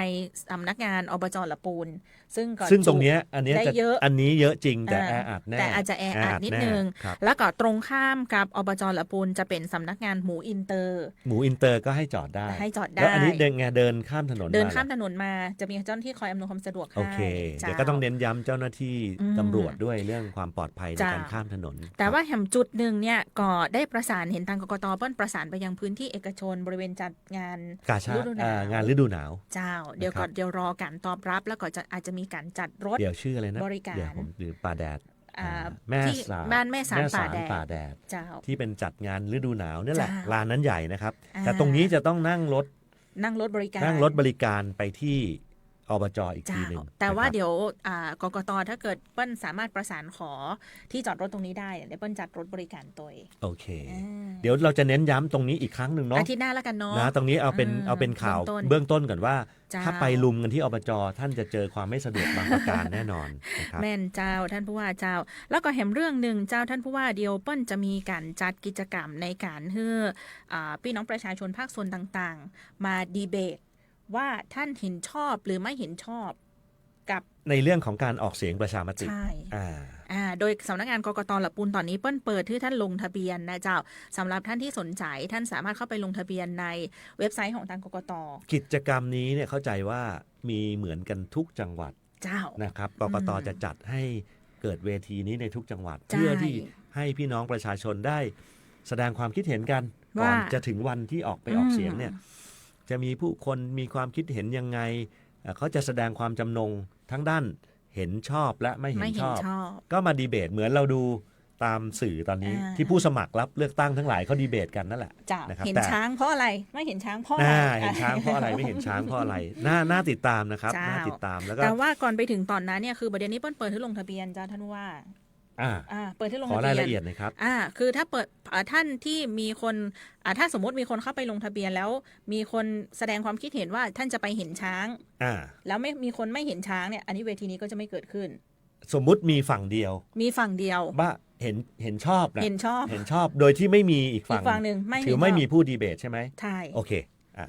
สำนักงานอบจละปูน ซึ่งก็ ซึ่งตรงเนี้ยอันเนี้ย ได้ จะ เยอะ อันนี้เยอะจริงแต่แออัดแน่ แต่อาจจะแออัดนิดนึง ครับ แล้วก็ตรงข้ามกับอบจละปูนจะเป็นสำนักงานหมูอินเตอร์ หมูอินเตอร์ก็ให้จอดได้ ให้จอดได้ แล้วอันนี้เดินข้ามถนน เดินข้าม เหรอ ถนนมาจะมีเจ้าหน้าที่คอยอำนวยความสะดวกให้ โอเค เดี๋ยวก็ต้องเน้นย้ำเจ้าหน้าที่ อืม ตำรวจด้วยเรื่องความปลอดภัยใน จ้ะ การข้ามถนน แต่ ครับ ว่าแห่งจุดหนึ่งเนี่ยก็ได้ประสานเห็นทางกกตเปิ้ลประสานไปยังพื้นที่เอกชนบริเวณจัดงาน กาชา ฤ ติ ดูหนาว งานฤดูหนาว เจ้า เดี๋ยว นะครับ เดี๋ยวรอการตอบรับแล้วก็อาจจะมีการจัดรถ เดี๋ยวชื่ออะไรนะ บริการ เดี๋ยวผมลืมป่าแดด อ่า แม่ ที่ สา บ้านแม่สารป่าแดด ป่าแดด เจ้า ที่เป็นจัดงานฤดูหนาวนี่แหละ จ้ะ ลานนั้นใหญ่นะครับ อ่า แต่ตรงนี้จะต้องนั่งรถ นั่งรถบริการ บริการไปที่ อบจอีกที เจ้า หนึ่ง แต่ว่า นะครับ เดี๋ยวกกตถ้าเกิดเปิ้ลสามารถประสานขอที่จอดรถตรงนี้ได้เดี๋ยวเปิ้ลจัดรถบริการตัวเอง โอเค อ่า เดี๋ยวเราจะเน้นย้ำตรงนี้อีกครั้งหนึ่งเนาะ อาทิตย์หน้าแล้วกันเนาะ นะตรงนี้เอาเป็นข่าว เบื้องต้น เบื้องต้นก่อนว่า เจ้า ถ้าไปลุมกันที่อบจท่านจะเจอความไม่สะดวกบางประการแน่นอนนะครับ แม่นเจ้าท่านผู้ว่าเจ้า แล้วก็แถมเรื่องหนึ่งเจ้าท่านผู้ว่าเดียวเปิ้ลจะมีการจัดกิจกรรมในการให้พี่น้องประชาชนภาคส่วนต่างๆ มาดีเบตว่าท่านเห็นชอบหรือไม่เห็นชอบกับ ในเรื่องของการออกเสียงประชามติ ใช่ อ่า โดยสำนักงานกกตละปูนตอนนี้เปิ้ลเปิดที่ท่านลงทะเบียนนะเจ้าสำหรับท่านที่สนใจท่านสามารถเข้าไปลงทะเบียนในเว็บไซต์ของทางกกต กิจกรรมนี้เนี่ยเข้าใจว่ามีเหมือนกันทุกจังหวัด เจ้า นะครับกกตจะจัดให้เกิดเวทีนี้ในทุกจังหวัด ใช่ เพื่อที่ให้พี่น้องประชาชนได้แสดงความคิดเห็นกันก่อน ว่า จะถึงวันที่ออกไปออกเสียงเนี่ยจะมีผู้คนมีความคิดเห็นยังไงเขาจะแสดงความจำนงทั้งด้านเห็นชอบและไม่เห็ ไม่ น เห็ ช น อบ ชอบ ก็มาดีเบตเหมือนเราดูตามสื่อตอนนี้ ที่ผู้สมัครรับเลือกตั้งทั้งหลายเขาดีเบตกันนั่นแหละ จ้ะ นะครับ เห็น แต่ ช้างเพราะอะไรไม่เห็นช้างเพราะอะไร เห็นช้างเพราะอะไรไม่เห็นช้างเพราะอะไรน่าติดตามนะครับ เจ้า น่าติดตามแล้วก็ แต่ว่าก่อนไปถึงตอนนั้นเนี่ยคือประเด็นนี้เปิ้ลเปิดให้ลงทะเบียนจ้าท่านว่า เปิดให้ลง ขอ ทะเบี ราย ยน ละเอียดหน่อยครับ คือถ้าเปิดท่านที่มีคนถ้าสมมติมีคนเข้าไปลงทะเบียนแล้ว มีคนแสดงความคิดเห็นว่าท่านจะไปเห็นช้าง แล้วไม่มีคนไม่เห็นช้างเนี่ยอันนี้เวทีนี้ก็จะไม่เกิดขึ้น สมมุติมีฝั่งเดียว มีฝั่งเดียว ว่าเห็นชอบนะ เห็นชอบ เห็นชอบโดยที่ไม่มีอีก อีกฝั่งหนึ่งไม่ ถือไม่มีผู้ดีเบตใช่ไหม ใช่ โอเค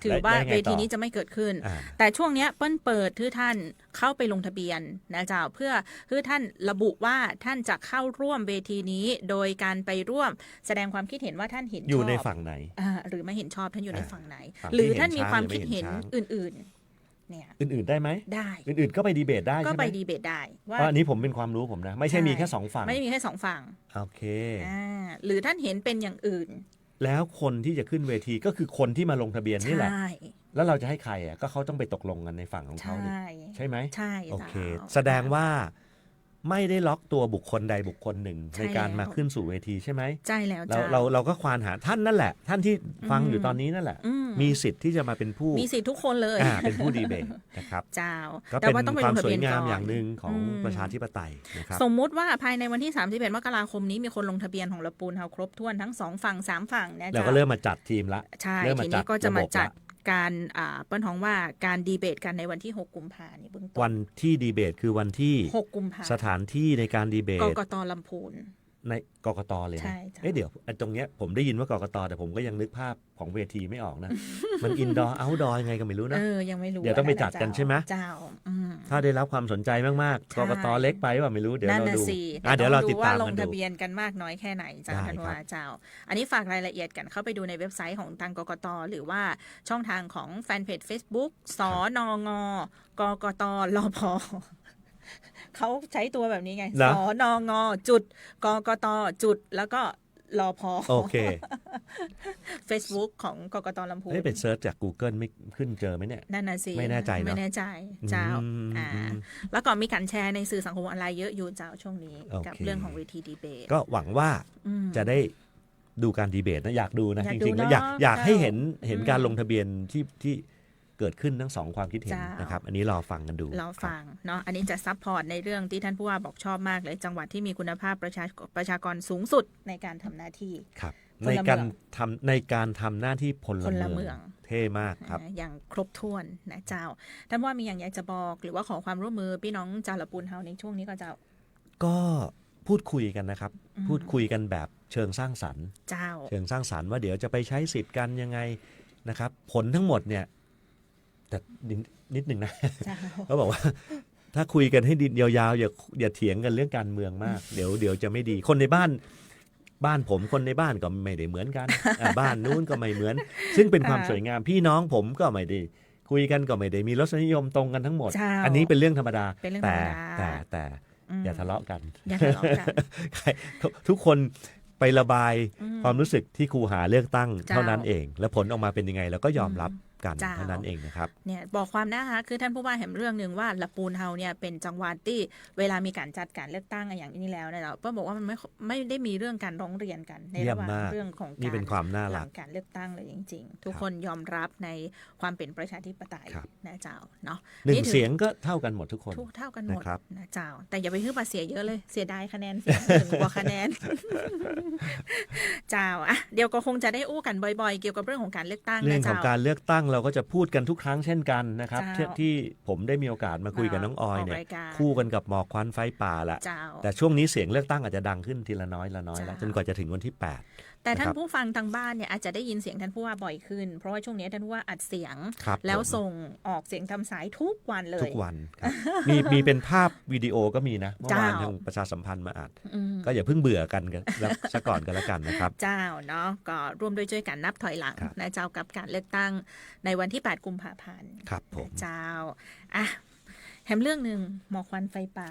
ถือว่า แล้ยังไง เว ต่ ทีนี้จะไม่เกิดขึ้น อ่า แต่ช่วงเนี้ยเปิ้ลเปิดที่ท่านเข้าไปลงทะเบียนนะเจ้าเพื่อท่านระบุว่าท่านจะเข้าร่วมเวทีนี้ โดยการไปร่วมแสดงความคิดเห็นว่าท่านเห็นชอบ อยู่ในฝั่งไหน หรือไม่เห็นชอบท่านอยู่ในฝั่งไหน ฝั่งที่ หรือท่านมี เห็นช้าง ความคิดเห็น หรือไม่เห็นช้าง อื่นๆเนี่ย อื่นๆได้ไหม ได้ อื่นๆก็ไปดีเบตได้ ก็ ใช่ไห ไป ม ดีเบตได้ว่า เพราะอันนี้ผมเป็นความรู้ผมนะ ไม่ใช่มีแค่สองฝั่ง ไม่ได้มีแค่สองฝั่ง โอเค หรือท่านเห็นเป็นอย่างอื่น แล้วคนที่จะขึ้นเวทีก็คือคนที่มาลงทะเบียนนี่แหละ ใช่ แล้วเราจะให้ใครก็เขาต้องไปตกลงกันในฝั่งของเขา ใช่ ใช่ไหม ใช่ โอเค จ้า แสดงว่าไม่ได้ล็อกตัวบุคคลใดบุคคลหนึ่ง ใช่ ในการ แล้ว มาขึ้นสู่เวทีใช่ไหม ใช่แล้ว เรา จ้า เราก็ควานหาท่านนั่นแหละ ท่านที่ฟังอยู่ตอนนี้นั่นแหละ มีสิทธิ์ที่จะมาเป็นผู้ มีสิทธิ์ทุกคนเลย เป็นผู้ดีเบตนะครับ เจ้า ก็ แต่ เป็น ว่าต้องไป ค ล วาม งทะ สว เบี ย ยน งาม ก่อน อย่างหนึ่งของประชาธิปไตยนะครับ สมมุติว่าภายในวันที่ 31 มกราคมนี้มีคนลงทะเบียนของละปูนเฮาครบถ้วนทั้ง2ฝั่ง3ฝั่งนะ เรา เจ้า ก็เริ่มมาจัดทีมละ ใช่ เริ่มมา ที จั นี้ ด ก็จะมาจัด ระบบละ การเปิ้ลท้องว่าการดีเบตกันในวันที่ 6 กุมภาพันธ์เบื้องต้ วัน นที่ดีเบตคือวันที่ 6 กุมภาพันธ์ สถานที่ในการดีเบ ก ต กตลำพูน ในกกตเลย ใช่ นะ จ้ะ เดี๋ยวตรงเนี้ยผมได้ยินว่ากกตแต่ผมก็ยังนึกภาพของเวทีไม่ออกนะ มันอินดอร์เอาท์ดอร์ยังไงก็ไม่รู้นะ ยังไม่รู้ เดี๋ยวต้องไปจัดกันใช่ไหม เจ้า ถ้าได้รับความสนใจมากๆ ใช่ กกตเล็กไปว่าไม่รู้เดี๋ยว นั่น เรา น่ะ ดู สิ เดี๋ยวเราติดตาม ล กั ง น ทะ ดู เบียนกันมากน้อยแค่ไหนจ้า ได้ ท่าน ครับ ว่าเจ้า อันนี้ฝากรายละเอียดกันเข้าไปดูในเว็บไซต์ของทางกกตหรือว่าช่องทางของแฟนเพจ Facebook สนงกกตลพเขาใช้ตัวแบบนี้ไง นะ สนงจุดกกตจุดแล้วก็ลพ โอเค Facebook ของกกตลำพูน ได้เป็นเซิร์ชจาก Google ไม่ขึ้นเจอไหมเนี่ย นั่นน่ะสิ ไม่แน่ใจเนอะ ไม่แน่ใจเจ้า อืม แล้วก็มีการแชร์ในสื่อสังคมออนไลน์เยอะอยู่เจ้าช่วงนี้ โอเค กับเรื่องของเวทีดีเบต ก็หวังว่า อืม จะได้ดูการดีเบตนะอยากดูนะ อยาก จ ดู ริงๆแล้ว เนอะ อยากให้ เจ้า เห็นการลงทะเบียนที่เกิดขึ้นทั้งสองความคิดเห็น เจ้าน นะครับ อันนี้รอฟังกันดู เราฟังเนาะอันนี้จะซัพพอร์ตในเรื่องที่ท่านผู้ว่าบอกชอบมากเลย จังหวัดที่มีคุณภาพประชากรสูงสุดในการทำหน้าที่ ครับ พลเมือง ในการทำหน้าที่พล พลเมื เมื อ อง งเท่มากครับ อย่างครบถ้วนนะเจ้าท่านผู้ว่ามีอย่างอยากจะบอกหรือว่าขอความร่วมมือพี่น้องเจ้าละปูนเฮาในช่วงนี้ก็เจ้า ก็พูดคุยกันนะครับ พูดคุยกันแบบเชิงสร้างสรรค์ เจ้า เชิงสร้างสรรค์ว่าเดี๋ยวจะไปใช้สิทธิ์กันยังไงนะครับ ผลทั้งหมดเนี่ยแต่นิดหนึ่งนะ เจ้า เขาบอกว่า ถ้าคุยกันให้ดินยาวๆอย่าเถียงกันเรื่องการเมืองมาก เดี๋ยวจะไม่ดีคนในบ้านผมคนในบ้านก็ไม่ได้เหมือนกัน บ้านนู้นก็ไม่เหมือน ซึ่งเป็นความสวยงามพี่น้องผมก็ไม่ได้คุยกันก็ไม่ได้มีรสนิยมตรงกันทั้งหมด เจ้า อันนี้เป็นเรื่องธรรมดา เป็นเรื่องธรรมดา แต่อย่าทะเลาะกัน อย่าทะเลาะกัน ทุกคนไประบายความรู้สึกที่ครูหาเลือกตั้ง เจ้า เท่านั้นเอง แล้วผลออกมาเป็นยังไงเราก็ยอมรับ กัน เจ้า เท่านั้นเองนะครับ เนี่ยบอกความนะคะคือท่านผู้ว่าเห็นเรื่องหนึ่งว่าละปูนเฮาเนี่ยเป็นจังหวัดที่เวลามีการจัดการเลือกตั้งอย่างนี้แล้วเนี่ยเราเปิ้ลบอกว่ามันไม่ได้มีเรื่องการร้องเรียนกันในระหว่าง เยี่ยมมาก เรื่องของ นี่เป็นความน่า ห รั ลั ก งการเลือกตั้งเลยจริงๆ ทุกคนยอมรับในความเป็นประชาธิปไตย ครับ นะเจ้าเนาะ หนึ่ง ถือ เสียงก็เท่ากันหมดทุกคน ทุกเท่ากันหมด นะครับ นะเจ้า แต่อย่าไปฮื้อบัตรเสียเยอะเลยเสียดายคะแนนเสียหนึ่งกว่าคะแนน เจ้าอ่ะเดี๋ยวก็คงจะได้อู้กันบ่อยๆ เกี่ยวกับเรื่องของการเลือกตั้ง เรื่อ นะ งของ เจ้า การเลือกตั้งเราก็จะพูดกันทุกครั้งเช่นกันนะครับ เจ้า ที่ผมได้มีโอกาสมาคุยกับน้องออยเนี่ย ออกรายการ คู่กันกับหมอกควันไฟป่าละ เจ้า แต่ช่วงนี้เสียงเลือกตั้งอาจจะดังขึ้นทีละน้อยละน้อยแล้ว เจ้า จนกว่าจะถึงวันที่ แต่ท่า นะคน รับ ผู้ฟังทางบ้านเนี่ยอาจจะได้ยินเสียงท่านผู้ว่าบ่อยขึ้น เพราะว่าช่วงนี้ท่านผู้ว่าอัดเสียง ครับ แล้ว ผม ส่งออกเสียงทำสายทุกวันเลย ทุกวันครับ มีเป็นภาพวิดีโอก็มีนะเมื่อวาน เจ้า ทางประชาสัมพันธ์มาอัด อืม ก็อย่าเพิ่งเบื่อกันแล้วซะก่อนกันแล้วกันนะครับ เจ้าเนาะก็ร่วมด้วยช่วยกันนับถอยหลัง ครับ นะเจ้ากับการเลือกตั้งในวันที่ 8 กุมภาพันธ์ ครับผม นะเจ้าอ่ะแถมเรื่องหนึ่งหมอกควันไฟป่า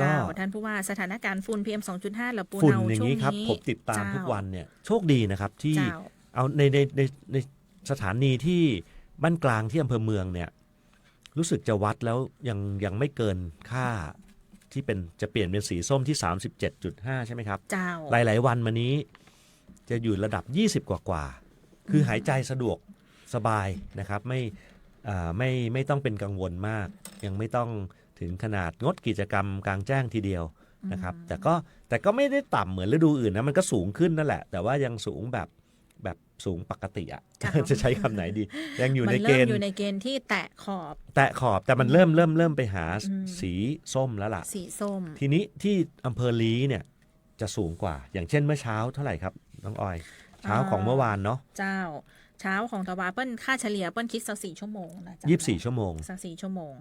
ก็ เจ้าท่านผู้ว่าสถานการณ์ฝุ่น PM 2.5 ละปู ฝุ่น เนา อย่าง ช่วง นี้ครับ นี้ ผมติดตามทุกวันเนี่ยโชคดีนะครับที่ เจ้า เอาในสถานีที่บ้านกลางที่อำเภอเมืองเนี่ยรู้สึกจะวัดแล้วยังไม่เกินค่าที่เป็นจะเปลี่ยนเป็นสีส้มที่ 37.5 ใช่ไหมครับ เจ้า หลายๆวันมานี้จะอยู่ระดับ 20 กว่าคือหายใจสะดวกสบายนะครับไม่ต้องเป็นกังวลมาก ยังไม่ต้องถึงขนาดงดกิจกรรมกลางแจ้งทีเดียวนะครับแต่ก็ไม่ได้ต่ำเหมือนฤดูอื่นนะมันก็สูงขึ้นนั่นแหละ แต่ว่ายังสูงแบบสูงปกติอ่ะ จะใช้คำไหนดี ยังอยู่ มั ใน น เก เริ่ม ณฑ์ อยู่ในเกณฑ์ที่แตะขอบ แต่มันเริ่มไปหาสีส้มแล้วล่ะ สีส้ม ทีนี้ที่อำเภอลีเนี่ยจะสูงกว่า อย่างเช่นเมื่อเช้าเท่าไหร่ครับน้องออย เช้าของเมื่อวานเนาะ เจ้าเช้าของทวาเปิ้ลค่าเฉลี่ยเปิ้ลคิดสัก4 ชั่วโมงนะเจ้า 24 ชั่วโมง สัก4 ชั่วโมง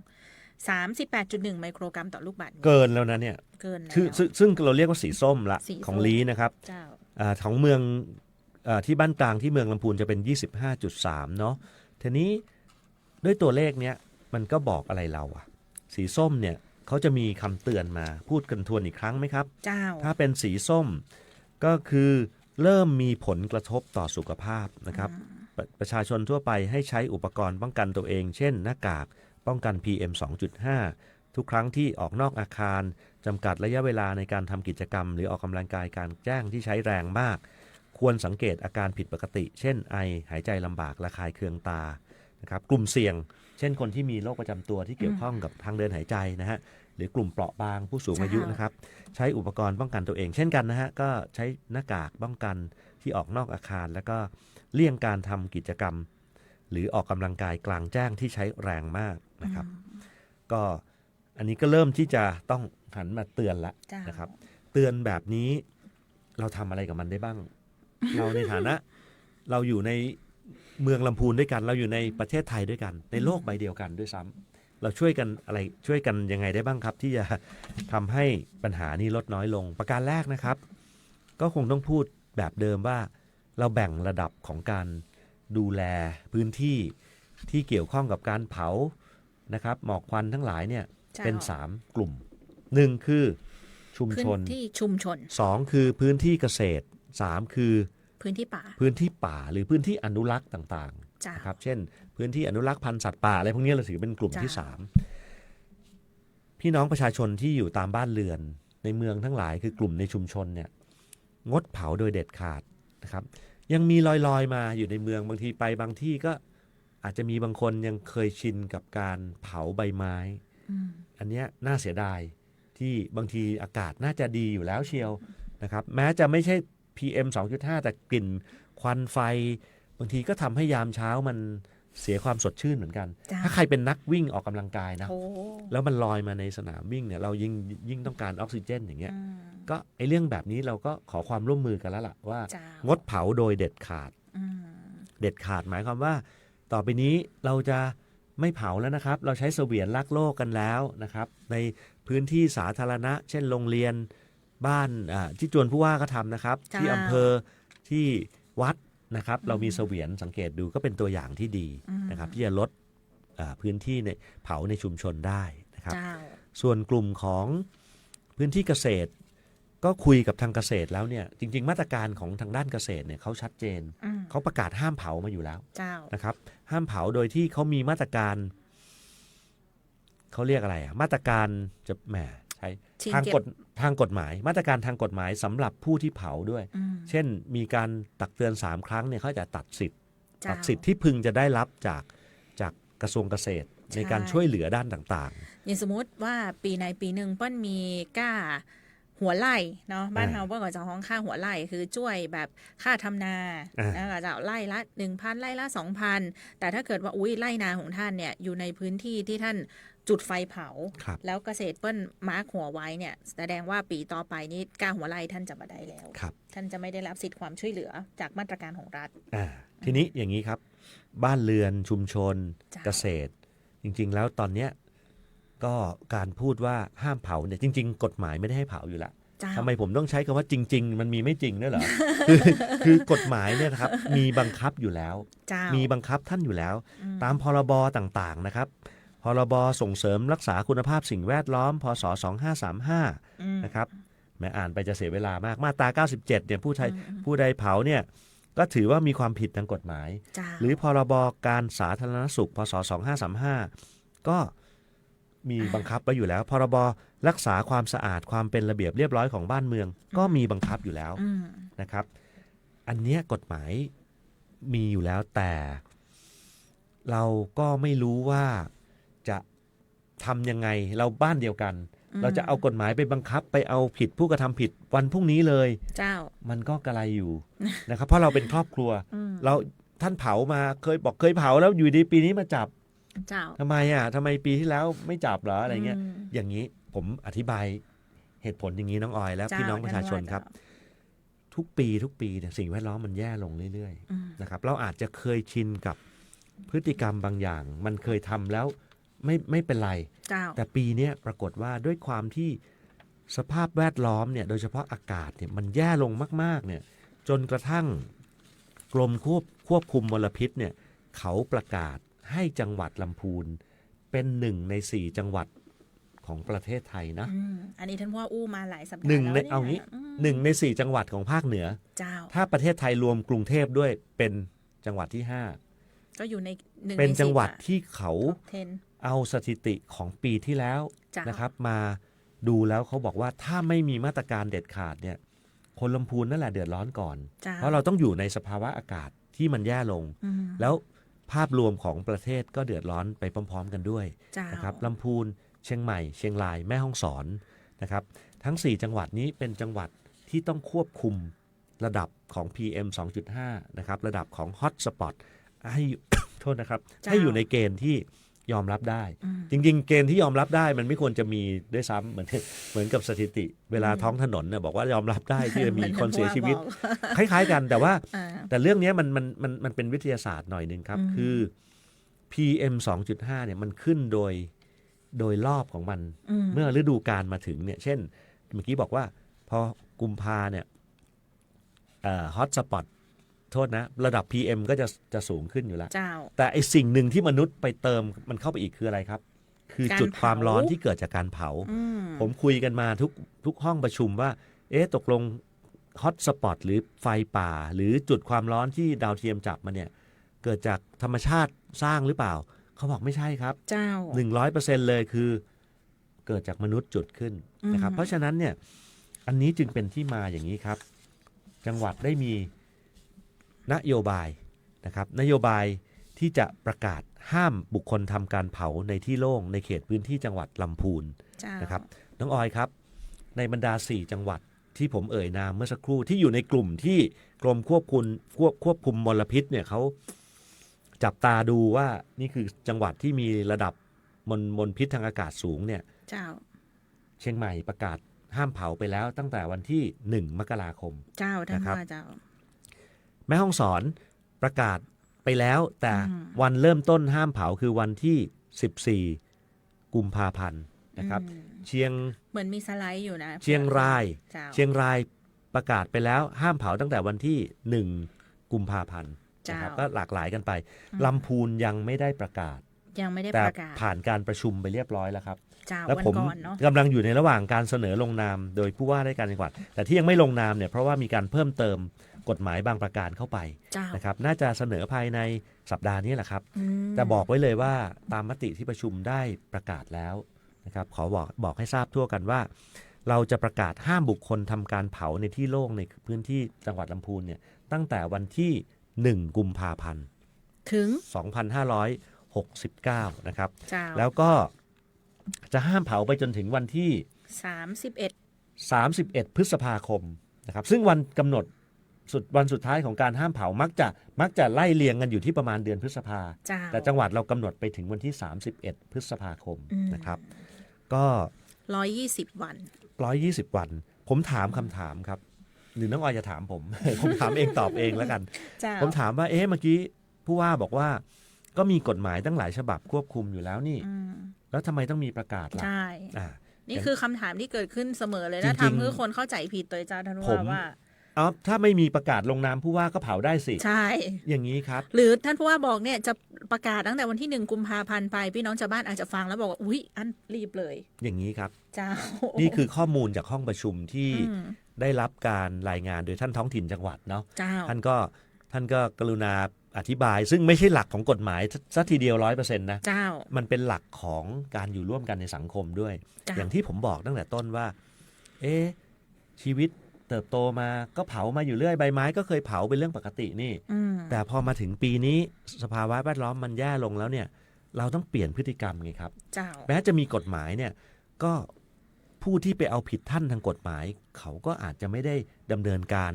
38.1 ไมโครกรัมต่อลูกบาศก์เมตร เกินแล้วนะเนี่ย เกินแล้ว ซึ่งเราเรียกว่าสีส้มละ สีส้ม ของลีนะครับ เจ้า ของเมืองที่บ้านกลางที่เมืองลำพูนจะเป็น 25.3 เนาะทีนี้ด้วยตัวเลขเนี้ยมันก็บอกอะไรเราอะสีส้มเนี่ยเขาจะมีคำเตือนมาพูดกันทวนอีกครั้งไหมครับ เจ้า ถ้าเป็นสีส้มก็คือเริ่มมีผลกระทบต่อสุขภาพนะครับ ประชาชนทั่วไปให้ใช้อุปกรณ์ป้องกันตัวเอง เช่นหน้ากากป้องกัน PM 2.5 ทุกครั้งที่ออกนอกอาคารจำกัดระยะเวลาในการทำกิจกรรม หรือออกกำลังกายกลางแจ้งที่ใช้แรงมาก ควรสังเกตอาการผิดปกติ เช่นไอหายใจลำบากระคายเคืองตานะครับกลุ่มเสี่ยง เช่นคนที่มีโรคประจำตัวที่เกี่ยวข้องกับทางเดินหายใจนะฮะหรือกลุ่มเปราะบางผู้สูงอายุนะครับใช้อุปกรณ์ป้องกันตัวเองเช่นกันนะฮะก็ใช้หน้ากากป้องกันที่ออกนอกอาคาร แล้วก็เลี่ยงการทำกิจกรรม หรือออกกำลังกายกลางแจ้งที่ใช้แรงมากนะครับก็อันนี้ก็เริ่มที่จะต้องหันมาเตือนละ เจ้าน นะครับเตือนแบบนี้เราทำอะไรกับมันได้บ้าง เราในฐานะเราอยู่ในเมืองลำพูนด้วยกัน เราอยู่ในประเทศไทยด้วยกัน ในโลกใบเดียวกันด้วยซ้ำเราช่วยกันยังไงได้บ้างครับ ที่จะทำให้ปัญหานี้ลดน้อยลงประการแรกนะครับ ก็คงต้องพูดแบบเดิมว่าเราแบ่งระดับของการดูแลพื้นที่ที่เกี่ยวข้องกับการเผานะครับหมอกควันทั้งหลายเนี่ย เจ้า เป็น3กลุ่ม1คือชุมชน พื้นที่ชุมชน 2คือพื้นที่เกษตร3คือ พื้นที่ป่า พื้นที่ป่าหรือพื้นที่อนุรักษ์ต่าง เจ้า ๆนะครับเช่น พื้นที่อนุรักษ์พันธุ์สัตว์ป่าอะไรพวกนี้เราถือเป็นกลุ่มที่ จ้ะ 3พี่น้องประชาชนที่อยู่ตามบ้านเรือนในเมืองทั้งหลายคือกลุ่มในชุมชนเนี่ยงดเผาโดยเด็ดขาดนะครับยังมีลอยๆมาอยู่ในเมืองบางทีไปบางที่ก็อาจจะมีบางคนยังเคยชินกับการเผาใบไม้ อืม อันเนี้ยน่าเสียดายที่บางทีอากาศน่าจะดีอยู่แล้วเชียวนะครับแม้จะไม่ใช่ PM 2.5 แต่กลิ่นควันไฟบางทีก็ทำให้ยามเช้ามันเสียความสดชื่นเหมือนกัน จ้ะ ถ้าใครเป็นนักวิ่งออกกำลังกายนะ โอ้ แล้วมันลอยมาในสนามวิ่งเนี่ยเรายิ่งต้องการออกซิเจนอย่างเงี้ย อืม ก็ไอเรื่องแบบนี้เราก็ขอความร่วมมือกันแล้วล่ะว่า เจ้าง ดเผาโดยเด็ดขาด อืม เด็ดขาดหมายความว่า ต่อไปนี้เราจะไม่เผาแล้วนะครับ เราใช้เสวียนรักโลกกันแล้วนะครับในพื้นที่สาธารณะ เช่นโรงเรียนบ้านที่จวนผู้ว่าก็ทำนะครับ ที่อำเภอที่วัดนะครับเรามีเสวียนสังเกตดูก็เป็นตัวอย่างที่ดีนะครับที่จะลดพื้นที่ในเผาในชุมชนได้นะครับ เจ้า ส่วนกลุ่มของพื้นที่เกษตรก็คุยกับทางเกษตรแล้วเนี่ยจริงๆมาตรการของทางด้านเกษตรเนี่ยเขาชัดเจน อืม เขาประกาศห้ามเผามาอยู่แล้ว เจ้า นะครับห้ามเผาโดยที่เขามีมาตรการเขาเรียกอะไรอะมาตรการจะแหมใช้ ชิง ทาง เก็บ ทางกฎหมายมาตรการทางกฎหมายสำหรับผู้ที่เผาด้วย เช่นมีการตักเตือน3 ครั้งเนี่ยเขาจะตัดสิทธิ์ เจ้า ตัดสิทธิ์ที่พึงจะได้รับจากกระทรวงเกษตร ใช่ ในการช่วยเหลือด้านต่าง อย่างสมมติว่าปีในปีหนึ่งเปิ้ลมีก้าหัวไร่เนาะบ้าน อ่า เฮาเปิ้ลก็จะห้องค่าหัวไร่คือช่วยแบบค่าทำนา อ่า แล้วก็จะไร่ละ 1,000 ไร่ละ 2,000 แต่ถ้าเกิดว่าไร่นาของท่านเนี่ยอยู่ในพื้นที่ที่ท่านจุดไฟเผา ๆครับ แล้วเกษตรเปิ้ลมาร์คหัวไว้เนี่ยแสดงว่าปีต่อไปนี้ก้าหัวไร่ท่านจะมาได้แล้ว ครับ ท่านจะไม่ได้รับสิทธิ์ความช่วยเหลือจากมาตรการของรัฐ ทีนี้อย่างนี้ครับ บ้านเรือนชุมชน จ้ะ เกษตร จริง ๆ แล้วตอนเนี้ยก็การพูดว่าห้ามเผาเนี่ยจริง ๆ กฎหมายไม่ได้ให้เผาอยู่ละ เจ้า ทำไมผมต้องใช้คำว่าจริง ๆ มันมีไม่จริงด้วยเหรอ คือกฎหมายเนี่ยนะครับมีบังคับอยู่แล้ว เจ้า มีบังคับท่านอยู่แล้ว ตามพรบต่างๆนะครับพรบส่งเสริมรักษาคุณภาพสิ่งแวดล้อมพศ2535นะครับแม้อ่านไปจะเสียเวลามากมาตรา97เนี่ยผู้ใดเผาเนี่ยก็ถือว่ามีความผิดทางกฎหมาย เจ้า หรือพรบการสาธารณสุขพศ2535ก็มีบังคับไว้อยู่แล้วพรบรักษาความสะอาดความเป็นระเบียบเรียบร้อยของบ้านเมือง ก็มีบังคับอยู่แล้ว นะครับ อันเนี้ยกฎหมายมีอยู่แล้วแต่เราก็ไม่รู้ว่าจะทำยังไงเราบ้านเดียวกัน เราจะเอากฎหมายไปบังคับไปเอาผิดผู้กระทำผิดวันพรุ่งนี้เลย เจ้า มันก็กระไรอยู่ นะครับเพราะเราเป็นครอบครัวเราท่านเผามาเคยเผาแล้วอยู่ดีปีนี้มาจับ เจ้า ทำไมทำไมปีที่แล้วไม่จับเหรออะไรเงี้ยอย่างนี้ผมอธิบายเหตุผลอย่างนี้น้องออยและพี่น้องประชาชนครับ ทุกปีเนี่ยสิ่งแวดล้อมมันแย่ลงเรื่อยๆนะครับเราอาจจะเคยชินกับพฤติกรรมบางอย่าง มันเคยทำแล้วไม่เป็นไร เจ้า แต่ปีนี้ปรากฏว่าด้วยความที่สภาพแวดล้อมเนี่ยโดยเฉพาะอากาศเนี่ยมันแย่ลงมากๆเนี่ยจนกระทั่งกรมควบคุมมลพิษเนี่ยเขาประกาศให้จังหวัดลำพูนเป็น1 ใน 4 จังหวัดของประเทศไทยนะ อันนี้ท่านว่าอู้มาหลายสัปดาห์ หนึ่งใน แล้ว เอางี้1 ใน 4 จังหวัดของภาคเหนือ เจ้า ถ้าประเทศไทยรวมกรุงเทพด้วยเป็นจังหวัดที่ ก็อยู่ในหนึ่ง 5 เป็น ใน จังหวัด 10 ที่เขา ท็อป เอาสถิติของปีที่แล้ว จ้ะ นะครับมาดูแล้วเขาบอกว่าถ้าไม่มีมาตรการเด็ดขาดเนี่ยคนลำพูนนั่นแหละเดือดร้อนก่อน จ้า เพราะเราต้องอยู่ในสภาวะอากาศที่มันแย่ลง แล้วภาพรวมของประเทศก็เดือดร้อนไปพร้อมๆกันด้วย เจ้า นะครับลำพูนเชียงใหม่เชียงรายแม่ฮ่องสอนนะครับทั้ง 4 จังหวัดนี้เป็นจังหวัดที่ต้องควบคุมระดับของ PM 2.5 นะครับระดับของ Hot Spot ให้ โทษนะครับให้อยู่ในเกณฑ์ที่ยอมรับได้ จริงๆ เกณฑ์ที่ยอมรับได้มันไม่ควรจะมีด้วยซ้ำเหมือนกับสถิติ เวลาท้องถนนเนี่ยบอกว่ายอมรับได้ที่จะมีคนเสียชีวิต คล้ายๆกันแต่ว่าแต่เรื่องนี้มันเป็นวิทยาศาสตร์หน่อยหนึ่งครับคือ PM 2.5 เนี่ยมันขึ้นโดยรอบของมันเมื่อฤดูกาลมาถึงเนี่ยเช่นเมื่อกี้บอกว่าพอกุมภาเนี่ยฮอตสปอตโทษนะระดับ PM ก็จะสูงขึ้นอยู่แล้ว เจ้า แต่ไอสิ่งหนึ่งที่มนุษย์ไปเติมมันเข้าไปอีกคืออะไรครับ คือจุดความร้อนที่เกิดจากการเผา ผมคุยกันมาทุกห้องประชุมว่าตกลงฮอตสปอตหรือไฟป่า หรือจุดความร้อนที่ดาวเทียมจับมาเนี่ยเกิดจากธรรมชาติสร้างหรือเปล่าเขาบอกไม่ใช่ครับ เจ้า 100% เลยคือเกิดจากมนุษย์จุดขึ้นนะครับเพราะฉะนั้นเนี่ยอันนี้จึงเป็นที่มาอย่างนี้ครับจังหวัดได้มีนโยบายนะครับนโยบายที่จะประกาศห้ามบุคคลทำการเผาในที่โล่งในเขตพื้นที่จังหวัดลำพูนนะครับน้องออยครับในบรรดา4จังหวัดที่ผมเอ่ยนามเมื่อสักครู่ที่อยู่ในกลุ่มที่กรมควบคุมมลพิษเนี่ยเขาจับตาดูว่านี่คือจังหวัดที่มีระดับมลพิษทางอากาศสูงเนี่ย เจ้า เชียงใหม่ประกาศห้ามเผาไปแล้วตั้งแต่วันที่1 มกราคม เจ้าท่าน นะครับ ว่าเจ้า แม่ฮ่องสอนประกาศไปแล้วแต่วันเริ่มต้นห้ามเผาคือวันที่14 กุมภาพันธ์นะครับเหมือนมีสไลด์อยู่นะ เชียงราย เจ้า เชียงรายประกาศไปแล้วห้ามเผาตั้งแต่วันที่1 กุมภาพันธ์นะครับก็หลากหลายกันไปลำพูนยังไม่ได้ประกาศ ยังไม่ได้ แต่ ประกาศ ผ่านการประชุมไปเรียบร้อยแล้วครับ เจ้า แล้ว วัน ผม ก่อนเนาะ กำลังอยู่ในระหว่างการเสนอลงนามโดยผู้ว่าราชการจังหวัดแต่ที่ยังไม่ลงนามเนี่ยเพราะว่ามีการเพิ่มเติม กฎหมายบางประการเข้าไป เจ้า นะครับน่าจะเสนอภายในสัปดาห์นี้แหละครับ อืม แต่บอกไว้เลยว่าตามมติที่ประชุมได้ประกาศแล้วนะครับขอบอกให้ทราบทั่วกันว่า เราจะประกาศห้ามบุคคลทำการเผาในที่โล่งในพื้นที่จังหวัดลำพูนเนี่ยตั้งแต่วันที่1 กุมภาพันธ์ ถึง 2569 นะครับ เจ้า แล้วก็จะห้ามเผาไปจนถึงวันที่ 31 31 พฤษภาคมนะครับซึ่งวันกำหนดวันสุดท้ายของการห้ามเผามักจะไล่เรียงกันอยู่ที่ประมาณเดือนพฤษภา เจ้า แต่จังหวัดเรากำหนดไปถึงวันที่ 31 พฤษภาคมนะครับก็ 120 วัน 120 วัน ผมถามคำถามครับหรือน้องออยจะถามผม ผมถามเองตอบเองแล้วกัน เจ้า ผมถามว่าเมื่อกี้ผู้ว่าบอกว่าก็มีกฎหมายตั้งหลายฉบับควบคุมอยู่แล้วนี่ อืม แล้วทำไมต้องมีประกาศล่ะ ใช่ อ่า นี่คือคำถามที่เกิดขึ้นเสมอเลยนะ จริงๆ ทำให้คนเข้าใจผิดโดยเจ้าท่าน ผม ว่า ถ้าไม่มีประกาศลงนามผู้ว่าก็เผาได้สิ ใช่ อย่างนี้ครับ หรือท่านผู้ว่าบอกเนี่ยจะประกาศตั้งแต่วันที่1 กุมภาพันธ์ไปพี่น้องชาวบ้านอาจจะฟังแล้วบอกว่าอุ๊ยอันรีบเลย อย่างนี้ครับ เจ้า นี่คือข้อมูลจากห้องประชุมที่ อืม ได้รับการรายงานโดยท่านท้องถิ่นจังหวัดเนาะ เจ้า ท่านก็กรุณาอธิบาย ซึ่งไม่ใช่หลักของกฎหมายซะทีเดียว 100% นะ เจ้า มันเป็นหลักของการอยู่ร่วมกันในสังคมด้วย จ้ะ อย่างที่ผมบอกตั้งแต่ต้นว่า ชีวิตเติบโตมาก็เผามาอยู่เรื่อยใบไม้ก็เคยเผาเป็นเรื่องปกตินี่ อืม แต่พอมาถึงปีนี้สภาวะแวดล้อมมันแย่ลงแล้วเนี่ย เราต้องเปลี่ยนพฤติกรรมไงครับ เจ้า แม้จะมีกฎหมายเนี่ยก็ผู้ที่ไปเอาผิดท่านทางกฎหมาย เขาก็อาจจะไม่ได้ดำเนินการ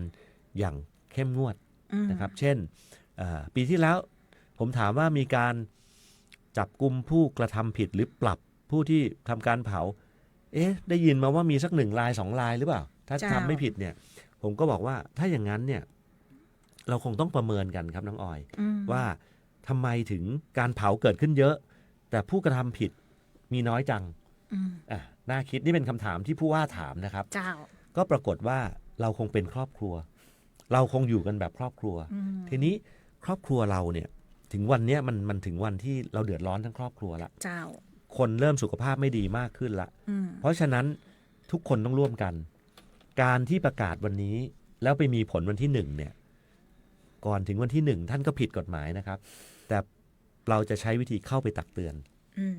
อย่างเข้มงวด อืม นะครับ เช่นปีที่แล้วผมถามว่ามีการจับกุมผู้กระทำผิดหรือปรับผู้ที่ทำการเผาได้ยินมาว่ามีสัก1 ราย 2 รายหรือเปล่าถ้าทำไม่ผิดเนี่ยผมก็บอกว่าถ้าอย่างนั้นเนี่ยเราคงต้องประเมินกันครับน้องออย อืม ว่าทำไมถึงการเผาเกิดขึ้นเยอะ แต่ผู้กระทำผิดมีน้อยจัง อืม น่าคิดนี่เป็นคำถามที่ผู้ว่าถามนะครับ เจ้า ก็ปรากฏว่าเราคงเป็นครอบครัว เราคงอยู่กันแบบครอบครัว อืม ทีนี้ครอบครัวเราเนี่ยถึงวันเนี้ยมันถึงวันที่เราเดือดร้อนทั้งครอบครัวละ เจ้า คนเริ่มสุขภาพไม่ดีมากขึ้นละ อืม เพราะฉะนั้นทุกคนต้องร่วมกัน การที่ประกาศวันนี้แล้วไปมีผลวันที่1เนี่ยก่อนถึงวันที่1ท่านก็ผิดกฎหมายนะครับ แต่เราจะใช้วิธีเข้าไปตักเตือน อืม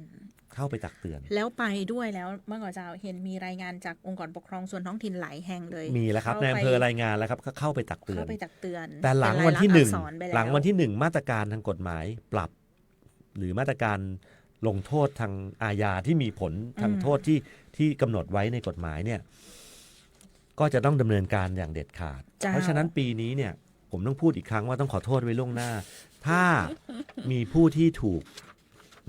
เข้าไปตักเตือน แล้วไปด้วยแล้วเมื่อก่อนเจ้าเห็นมีรายงานจากองค์กรปกครองส่วนท้องถิ่นหลายแห่งเลย มีแล้วครับในอำเภอรายงานแล้วครับก็เข้าไปตักเตือน เข้าไปตักเตือน แต่หลัง เป็ วันที่ ลายลักษณ์อักษรไป 1 แว หลังวันที่ 1 มาตรการทางกฎหมายปรับ หรือมาตรการลงโทษทางอาญาที่มีผลทางโทษที่กำหนดไว้ในกฎหมายเนี่ยก็จะต้องดำเนินการอย่างเด็ดขาด จ้า เพราะฉะนั้นปีนี้เนี่ยผมต้องพูดอีกครั้งว่าต้องขอโทษไว้ล่วงหน้า ถ้ามีผู้ที่ถูก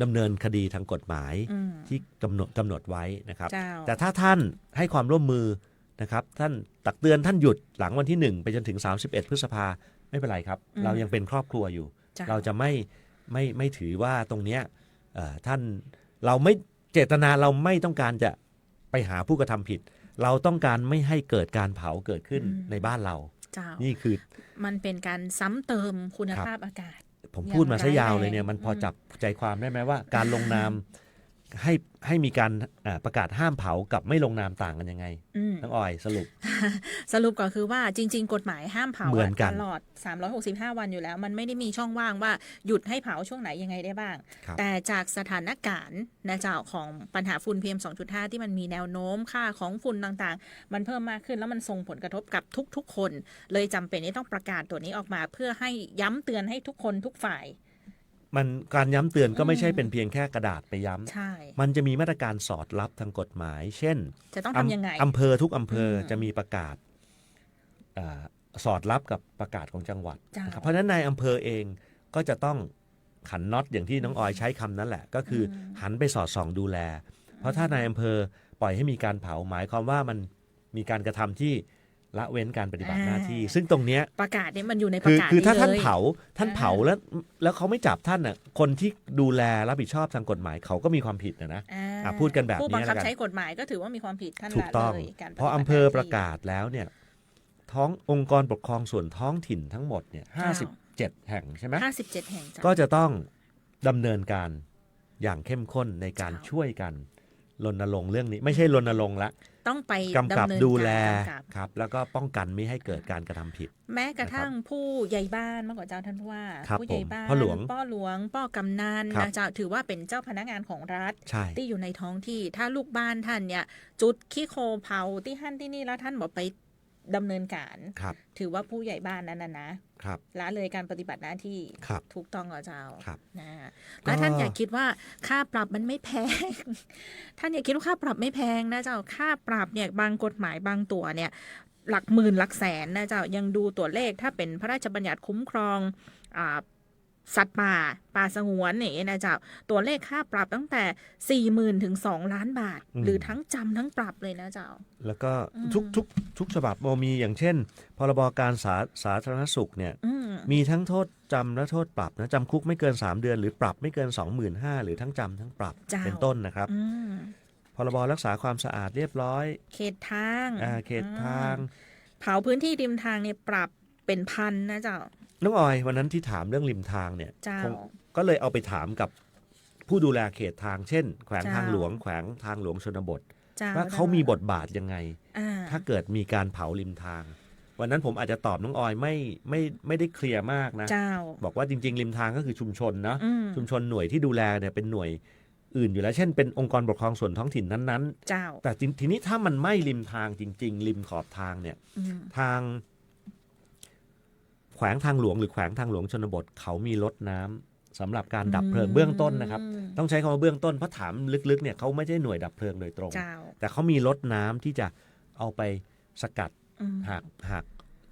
ดำเนินคดีทางกฎหมาย อืม ที่กำหนดไว้นะครับ เจ้า แต่ถ้าท่านให้ความร่วมมือนะครับท่านตักเตือนท่านหยุดหลังวันที่ 1 ไปจนถึง 31 พฤษภาไม่เป็นไรครับ เรายังเป็นครอบครัวอยู่ จ้า เราจะไม่ถือว่าตรงเนี้ยท่านเราไม่เจตนาเราไม่ต้องการจะไปหาผู้กระทำผิด เราต้องการไม่ให้เกิดการเผาเกิดขึ้นในบ้านเรา เจ้า นี่คือ มันเป็นการซ้ำเติมคุณภาพอากาศ ผมพูดมาซะยาว อย่างร้ายแรง เลยเนี่ยมันพอจับใจความได้ไหมว่า การลงนามให้มีการประกาศห้ามเผากับไม่ลงนามต่างกันยังไง อืม น้องออยสรุป สรุปก็คือว่าจริง ๆ กฎหมายห้ามเผา เหมือนกัน ตลอด 365 วันอยู่แล้ว มันไม่ได้มีช่องว่างว่าหยุดให้เผาช่วงไหนยังไงได้บ้าง ครับ แต่จากสถานการณ์นะเจ้าของปัญหาฝุ่น PM 2.5 ที่มันมีแนวโน้มค่าของฝุ่นต่างๆ มันเพิ่มมากขึ้นแล้วมันส่งผลกระทบกับทุกๆ คน เลยจำเป็นที่ต้องประกาศตัวนี้ออกมา เพื่อให้ย้ำเตือนให้ทุกคนทุกฝ่าย มันการย้ำเตือนก็ไม่ใช่เป็นเพียงแค่กระดาษไปย้ำ ใช่ มันจะมีมาตรการสอดรับทางกฎหมาย เช่น จะต้องทำยังไง อำเภอทุกอำเภออ ม จะมีประกาศสอดรับกับประกาศของจังหวัด จ้ะ นะครับเพราะฉะนั้นนายอำเภอเองก็จะต้องขันน็อตอย่างที่น้องออยใช้คำนั้นแหละ ก็คืออหันไปสอดส่องดูแล เพราะถ้านายอำเภอปล่อยให้มีการเผาหมายความว่ามันมีการกระทำที่ละเว้นการปฏิบัติหน้าที่ ซึ่งตรงเนี้ย ประกาศเนี่ยมันอยู่ในป คื ระ อก าศ คือถ้า นี้ ท่าน เลย เผาแล้วเขาไม่จับท่านน่ะคนที่ดูแลรับผิดชอบทางกฎหมายเขาก็มีความผิดนะ พูดกันแบบนี้ ผู้บังคับ แล้วกัน ใช้กฎหมายก็ถือว่ามีความผิดขั้น ถูก ละ ต้อง เลยการปฏิบัติ พออำเภอ หน้ที่ ประกาศแล้วเนี่ยองค์กรปกครองส่วนท้องถิ่นทั้งหมดเนี่ย57 แห่งใช่ไหม 57 แห่งจ้ะ ก็จะต้องดำเนินการอย่างเข้มข้นในการ จ้ะ ช่วยกันรณรงค์เรื่องนี้ ไม่ใช่รณรงค์ละ ต้องไป กำกับ ดำเนิน ดูแล การกำกับ ครับแล้วก็ป้องกันไม่ให้เกิดการกระทำผิด แม้กระทั่งผู้ใหญ่บ้านเมื่อก่อนเจ้าท่านผู้ว่า ครับ ผู้ใหญ่บ้าน พ่อหลวง ป้อกำนัน ครับ นะเจ้าถือว่าเป็นเจ้าพนักงานของรัฐ ใช่ ที่อยู่ในท้องที่ถ้าลูกบ้านท่านเนี่ย จุดขี้โคเผาที่ท่านที่นี่แล้วท่านบอกไปดำเนินการ ครับ ถือว่าผู้ใหญ่บ้านนั้นนะครับ ละเลยการปฏิบัติหน้าที่ ครับ ถูกต้องเหรอเจ้า ครับ นะแล้วท่านอย่าคิดว่าค่าปรับมันไม่แพง ท่านอย่าคิดว่าค่าปรับไม่แพงนะเจ้าค่าปรับเนี่ยบางกฎหมายบางตัวเนี่ย หลักหมื่นหลักแสนนะเจ้ายังดูตัวเลขถ้าเป็นพระราชบัญญัติคุ้มครองสัตว์ป่าสงวนอย่างนี้นะเจ้าตัวเลขค่าปรับตั้งแต่ 40,000 ถึง 2 ล้านบาท หรือทั้งจำทั้งปรับเลยนะเจ้า แล้วก็ทุกฉบับมีอย่างเช่นพรบการสาธารณสุขเนี่ยมีทั้งโทษจำและโทษปรับนะจำคุกไม่เกิน3 เดือนหรือปรับไม่เกิน 25,000 หรือทั้งจำทั้งปรับ เจ้า เป็นต้นนะครับพรบรักษาความสะอาดเรียบร้อย เขตทาง เขตทาง เผาพื้นที่ริมทางเนี่ยปรับเป็นพันนะเจ้า น้องออยวันนั้นที่ถามเรื่องริมทางเนี่ย เจ้า ก็เลยเอาไปถามกับผู้ดูแลเขตทางเช่น แขวง เจ้า ทางหลวงแขวงทางหลวงชนบท เจ้า ว่าเขามีบทบาทยังไง อ่า ถ้าเกิดมีการเผาริมทาง วันนั้นผมอาจจะตอบน้องออยไม่ได้เคลียร์มากนะ เจ้า บอกว่าจริง ๆ ริมทางก็คือชุมชนนะ อืม ชุมชนหน่วยที่ดูแลเนี่ยเป็นหน่วยอื่นอยู่แล้วเช่นเป็นองค์กรปกครองส่วนท้องถิ่นนั้น เจ้า ๆ แต่ทีนี้ถ้ามันไม่ริมทางจริง ๆ ริมขอบทางเนี่ย ทางแขวงทางหลวงหรือแขวงทางหลวงชนบทเขามีรถน้ำสำหรับการดับเพลิงเบื้องต้นนะครับต้องใช้คำว่าเบื้องต้นเพราะถามลึกๆเนี่ยเขาไม่ใช่หน่วยดับเพลิงโดยตรง เจ้า แต่เขามีรถน้ำที่จะเอาไปสกัดหาก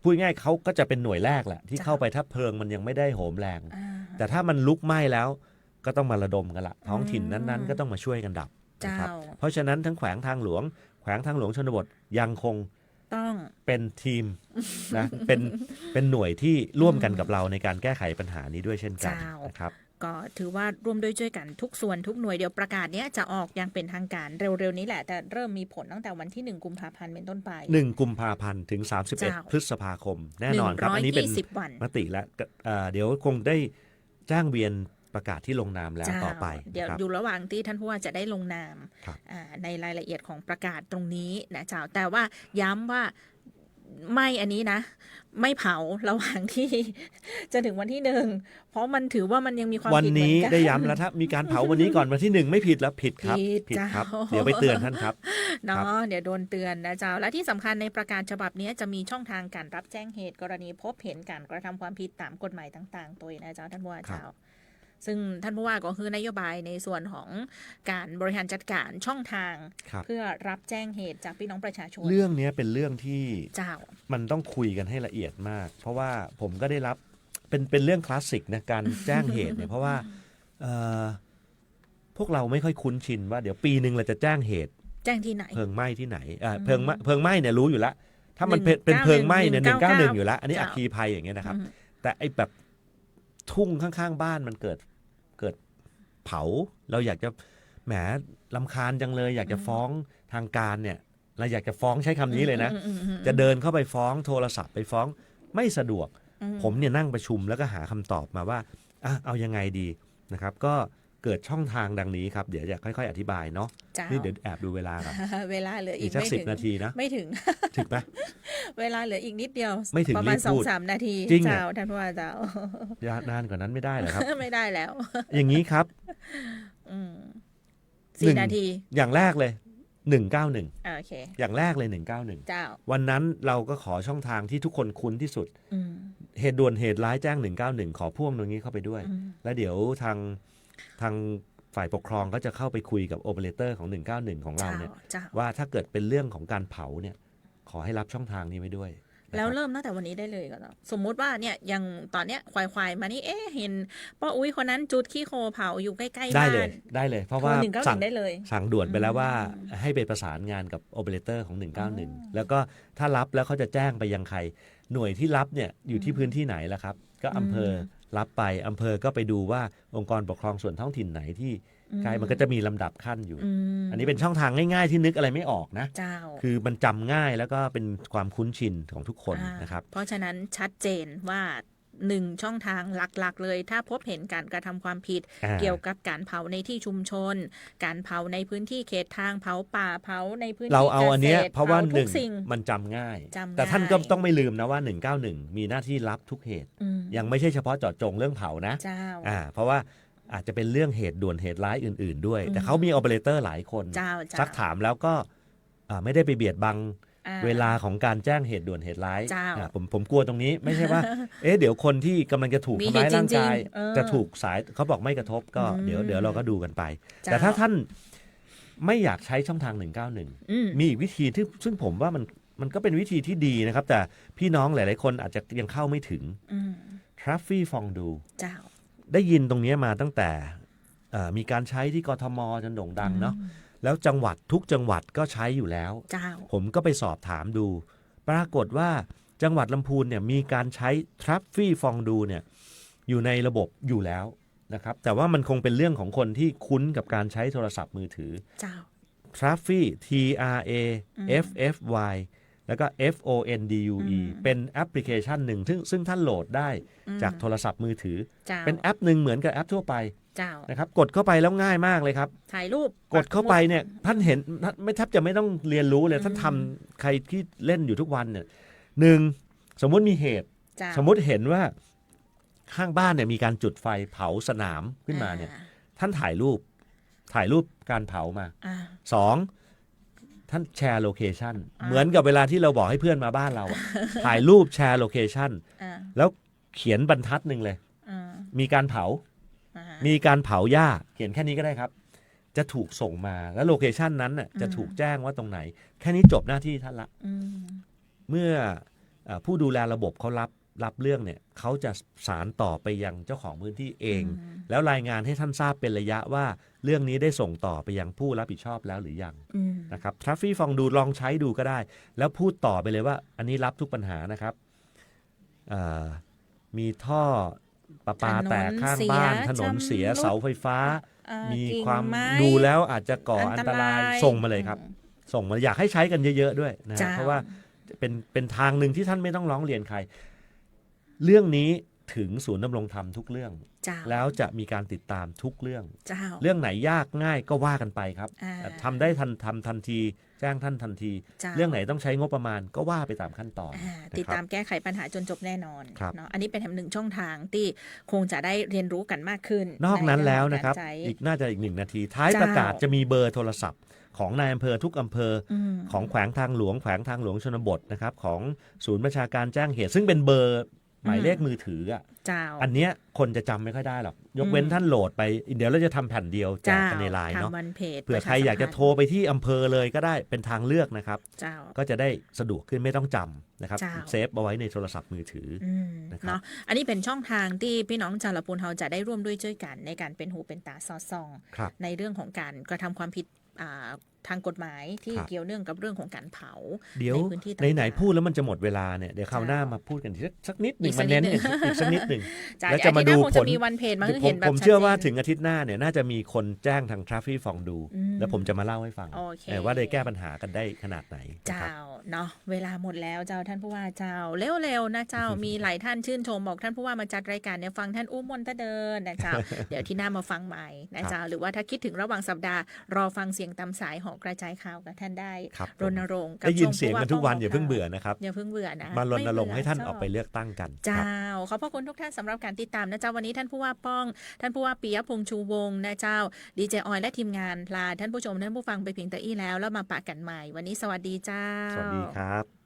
พูดง่ายเขาก็จะเป็นหน่วยแรกแหละที่เข้าไปถ้าเพลิงมันยังไม่ได้โหมแรง แต่ถ้ามันลุกไหม้แล้วก็ต้องมาระดมกันละท้องถิ่นนั้นๆก็ต้องมาช่วยกันดับนะครับเพราะฉะนั้นทั้งแขวงทางหลวงแขวงทางหลวงชนบทยังคง ต้อง เป็นทีมนะเป็นหน่วยที่ร่วมกันกับเราในการแก้ไขปัญหานี้ด้วยเช่นกันนะครับ ก็ถือว่าร่วมด้วยช่วยกันทุกส่วนทุกหน่วยเดียวประกาศเนี้ยจะออกอย่างเป็นทางการเร็วๆนี้แหละแต่เริ่มมีผลตั้งแต่วันที่1 กุมภาพันธ์เป็นต้นไป1 กุมภาพันธ์ถึง31 พฤษภาคมแน่นอนครับอันนี้เป็น 120 วัน มติแล้วเดี๋ยวคงได้จ้างเวียนประกาศที่ลงนามแล้วต่อไป เดี๋ยวอยู่ระหว่างที่ท่านผู้ว่าจะได้ลงนาม ครับ ในรายละเอียดของประกาศตรงนี้นะเจ้าแต่ว่าย้ำว่าไม่อันนี้นะ ไม่เผาระหว่างที่ จะถึงวันที่1เพราะมันถือว่ามันยังมีความผิด วันนี้ เหมือนกัน ได้ย้ำแล้วถ้ามีการเผาวันนี้ก่อนวันที่1ไม่ผิดแล้วผิดครับ ผิด ครับ เจ้า เดี๋ยวไปเตือนท่านครับ เนาะเดี๋ยวโดนเตือนนะเจ้าและที่สำคัญในประกาศฉบับนี้จะมีช่องทางการรับแจ้งเหตุกรณีพบเห็นการกระทำความผิดตามกฎหมายต่างๆ ตัวนะเจ้าท่านผู้ว่าเจ้าซึ่งท่านผู้ว่าก็คือนโยบายในส่วนของการบริหารจัดการช่องทาง ครับ เพื่อรับแจ้งเหตุจากพี่น้องประชาชน เรื่องนี้เป็นเรื่องที่ เจ้า มันต้องคุยกันให้ละเอียดมาก เพราะว่าผมก็ได้รับเป็นเรื่องคลาสสิกนะการแจ้งเหตุเนี่ยเพราะว่าพวกเราไม่ค่อยคุ้นชินว่าเดี๋ยวปีหนึ่งเราจะแจ้งเหตุ แจ้งที่ไหน เพลิงไหม้ที่ไหนเพลิงไหม้เนี่ยรู้อยู่แล้วถ้ามันเป็นเพลิงไหม้เนี่ย191อยู่แล้วอันนี้อัคคีภัยอย่างเงี้ยนะครับแต่ไอ้แบบทุ่งข้างๆบ้านมันเกิดเผาเราอยากจะแหมรำคาญจังเลยอยากจะฟ้องทางการเนี่ยเราอยากจะฟ้องใช้คำนี้เลยนะจะเดินเข้าไปฟ้องโทรศัพท์ไปฟ้องไม่สะดวกผมเนี่ยนั่งประชุมแล้วก็หาคำตอบมาว่าเอายังไงดีนะครับก็เกิดช่องทางดังนี้ครับเดี๋ยวจะค่อยๆอธิบายเนาะนี่เดี๋ยวแอบดูเวลาก่อน เวลาเหลืออีก สัก ไม่ 10 นาทีนะ ไม่ถึง ถึงไหม เวลาเหลืออีกนิดเดียว ไม่ถึง ประมาณ รีบพูด 2-3 นาที จริง เจ้าท่านผู้ว่าเจ้า นานกว่านั้นไม่ได้เหรอครับ ไม่ได้แล้ว อย่างนี้ครับ 4 นาที อย่างแรกเลย191โอเค อย่างแรกเลย191เจ้า วันนั้นเราก็ขอช่องทางที่ทุกคนคุ้นที่สุดเหตุด่วนเหตุร้ายแจ้ง191ขอพ่วงตรงนี้เข้าไปด้วยแล้วเดี๋ยวทางฝ่ายปกครองก็จะเข้าไปคุยกับโอเปอเรเตอร์ของ191ของเราเนี่ยว่าถ้าเกิดเป็นเรื่องของการเผาเนี่ยขอให้รับช่องทางนี้ไว้ด้วย แล้วเริ่มตั้งแต่วันนี้ได้เลยก็ต้องสมมุติว่าเนี่ยยังตอนเนี้ยควายมานี่เห็นป้าอุ้ยคนนั้นจุดขี้โคเผาอยู่ใกล้ๆบ้านได้เลยเพราะว่าสั่งด่วนไปแล้วว่าให้ไปประสานงานกับโอเปอเรเตอร์ของ191แล้วก็ถ้ารับแล้วเขาจะแจ้งไปยังใครหน่วยที่รับเนี่ยอยู่ที่พื้นที่ไหนล่ะครับก็อำเภอรับไปอำเภอก็ไปดูว่าองค์กรปกครองส่วนท้องถิ่นไหนที่ใกล้มันก็จะมีลำดับขั้นอยู่อันนี้เป็นช่องทางง่ายๆที่นึกอะไรไม่ออกนะคือมันจำง่ายแล้วก็เป็นความคุ้นชินของทุกคนนะครับเพราะฉะนั้นชัดเจนว่า 1ช่องทางหลักๆเลยถ้าพบเห็นการกระทำความผิดเกี่ยวกับการเผาในที่ชุมชนการเผาในพื้นที่เขตทางเผาป่าเผาในพื้นที่ เราเอาอันเนี้ยเพราะว่าหนึ่ง สิ่ง มันจำง่าย จำง่าย แต่ท่านก็ต้องไม่ลืมนะว่า191มีหน้าที่รับทุกเหตุ ยังไม่ใช่เฉพาะเจาะจงเรื่องเผานะ เจ้า เพราะว่าอาจจะเป็นเรื่องเหตุด่วนเหตุร้ายอื่นๆด้วย แต่เขามี operator หลายคน เจ้า ซักถามแล้วก็ไม่ได้ไปเบียดบัง อ่า เวลาของการแจ้งเหตุด่วนเหตุร้าย เจ้า ผมกลัวตรงนี้ไม่ใช่ว่า เดี๋ยวคนที่กำลังจะถูก มี ทำร้ายร่างกาย เหตุจริงๆ จะถูกสายเขาบอกไม่กระทบก็เดี๋ยวเราก็ดูกันไป เจ้า แต่ถ้าท่านไม่อยากใช้ช่องทาง อืม 191 มีอีกวิธีที่ซึ่งผมว่ามันก็เป็นวิธีที่ดีนะครับ แต่พี่น้องหลายๆคนอาจจะยังเข้าไม่ถึง Traffy Fondue เจ้า ได้ยินตรงนี้มาตั้งแต่มีการใช้ที่กทมจนโด่งดังเนาะแล้วจังหวัดทุกจังหวัดก็ใช้อยู่แล้ว เจ้า ผมก็ไปสอบถามดู ปรากฏว่าจังหวัดลำพูนเนี่ยมีการใช้ Traffy Fondue เนี่ยอยู่ในระบบอยู่แล้วนะครับแต่ว่ามันคงเป็นเรื่องของคนที่คุ้นกับการใช้โทรศัพท์มือถือ เจ้า Traffy TRAFFY แล้วก็ FONDUE เป็นแอปพลิเคชันหนึ่งซึ่งท่านโหลดได้จากโทรศัพท์มือถือ เจ้า เป็นแอปหนึ่งเหมือนกับแอปทั่วไป เจ้า นะครับกดเข้าไปแล้วง่ายมากเลยครับ ถ่ายรูป กดเข้าไปเนี่ยท่านเห็นไม่แทบจะไม่ต้องเรียนรู้เลยท่านทำใครที่เล่นอยู่ทุกวันเนี่ยหนึ่งสมมุติมีเหตุ เจ้า สมมุติเห็นว่าข้างบ้านเนี่ยมีการจุดไฟเผาสนามขึ้นมาเนี่ยท่านถ่ายรูปการเผามา สองท่านแชร์โลเคชันเหมือนกับเวลาที่เราบอกให้เพื่อนมาบ้านเรา ถ่ายรูปแชร์โลเคชันแล้วเขียนบรรทัดหนึ่งเลยมีการเผามีการเผาหญ้าเขียนแค่นี้ก็ได้ครับ จะถูกส่งมาแล้วโลเคชันนั้นน่ะจะถูกแจ้งว่าตรงไหนแค่นี้จบหน้าที่ท่านละเมื่อผู้ดูแลระบบเขารับเรื่องเนี่ยเขาจะสารต่อไปยังเจ้าของพื้นที่เอง แล้วรายงานให้ท่านทราบเป็นระยะว่าเรื่องนี้ได้ส่งต่อไปยังผู้รับผิดชอบแล้วหรือยังนะครับ Traffy Fondue ลองใช้ดูก็ได้ แล้วพูดต่อไปเลยว่าอันนี้รับทุกปัญหานะครับมีท่อประปาแตกข้างบ้านถนนเสียเสาไฟฟ้ามีความดูแล้วอาจจะก่ออันตรายส่งมาเลยครับส่งมาอยากให้ใช้กันเยอะๆด้วยนะเพราะว่าเป็นทางหนึ่งที่ท่านไม่ต้องร้องเรียนใครเรื่องนี้ถึงศูนย์ดำรงธรรมทุกเรื่องแล้วจะมีการติดตามทุกเรื่องเรื่องไหนยากง่ายก็ว่ากันไปครับทำได้ทันทีแจ้งท่านทันทีเรื่องไหนต้องใช้งบประมาณก็ว่าไปตามขั้นตอนติดตามแก้ไขปัญหาจนจบแน่นอนเนาะอันนี้เป็นหนึ่งช่องทางที่คงจะได้เรียนรู้กันมากขึ้นนอกนั้นแล้วนะครับน่าจะอีก1 นาทีท้ายประกาศจะมีเบอร์โทรศัพท์ของนายอำเภอทุกอำเภอของแขวงทางหลวงชนบทนะครับของศูนย์ประชาการแจ้งเหตุซึ่งเป็นเบอร์หมายเลขมือถืออันเนี้ยคนจะจำไม่ค่อยได้หรอกยกเว้นท่านโหลดไปเดี๋ยวเราจะทำแผ่นเดียวแจกกันในไลน์เนาะเผื่อใครอยากจะโทรไปที่อำเภอเลยก็ได้เป็นทางเลือกนะครับก็จะได้สะดวกขึ้นไม่ต้องจำนะครับเซฟเอาไว้ในโทรศัพท์มือถือนะครับอันนี้เป็นช่องทางที่พี่น้องชาวละปูนเราจะได้ร่วมด้วยช่วยกันในการเป็นหูเป็นตาสอดส่องในเรื่องของการกระทำความผิดทางกฎหมายที่เกี่ยวเนื่องกับเรื่องของการเผาในพื้นที่ต่างๆไหนพูดแล้วมันจะหมดเวลาเนี่ยเดี๋ยวคราวหน้ามาพูดกันสักนิดหนึ่งมาเน้นอีกสักนิดหนึ่งแล้วจะมาดูผลผมเชื่อว่าถึงอาทิตย์หน้าเนี่ยน่าจะมีคนแจ้งทาง Traffy Fondue แล้วผมจะมาเล่าให้ฟังว่าได้แก้ปัญหากันได้ขนาดไหนเจ้าเนาะเวลาหมดแล้วเจ้าท่านผู้ว่าเจ้าเร็วๆนะเจ้ามีหลายท่านชื่นชมบอกท่านผู้ว่ามาจัดรายการเนี่ยฟังท่านอุ้มมนตะเดินนะเจ้าเดี๋ยวที่หน้ามาฟังใหม่นะเจ้าหรือว่าถ้าคิดถึงระหว่างสัปดาห์รอฟังเสียงตามสายของกระจายข่าวกับท่านได้รณรงค์ได้ยินเสียงกันทุกวันอย่าเพิ่งเบื่อนะครับอย่าเพิ่งเบื่อนะมารณรงค์ให้ท่านออกไปเลือกตั้งกันเจ้าขอบพระคุณทุกท่านสำหรับการติดตามนะเจ้าวันนี้ท่านผู้ว่าป้องท่านผู้ว่าปิยพงษ์ชูวงศ์นะเจ้าดีเจออยและทีมงานลาท่านผู้ชมท่านผู้ฟังไปเพียงแต่อี้แล้วมาปะกันใหม่วันนี้สวัสดีเจ้าสวัสดีครับ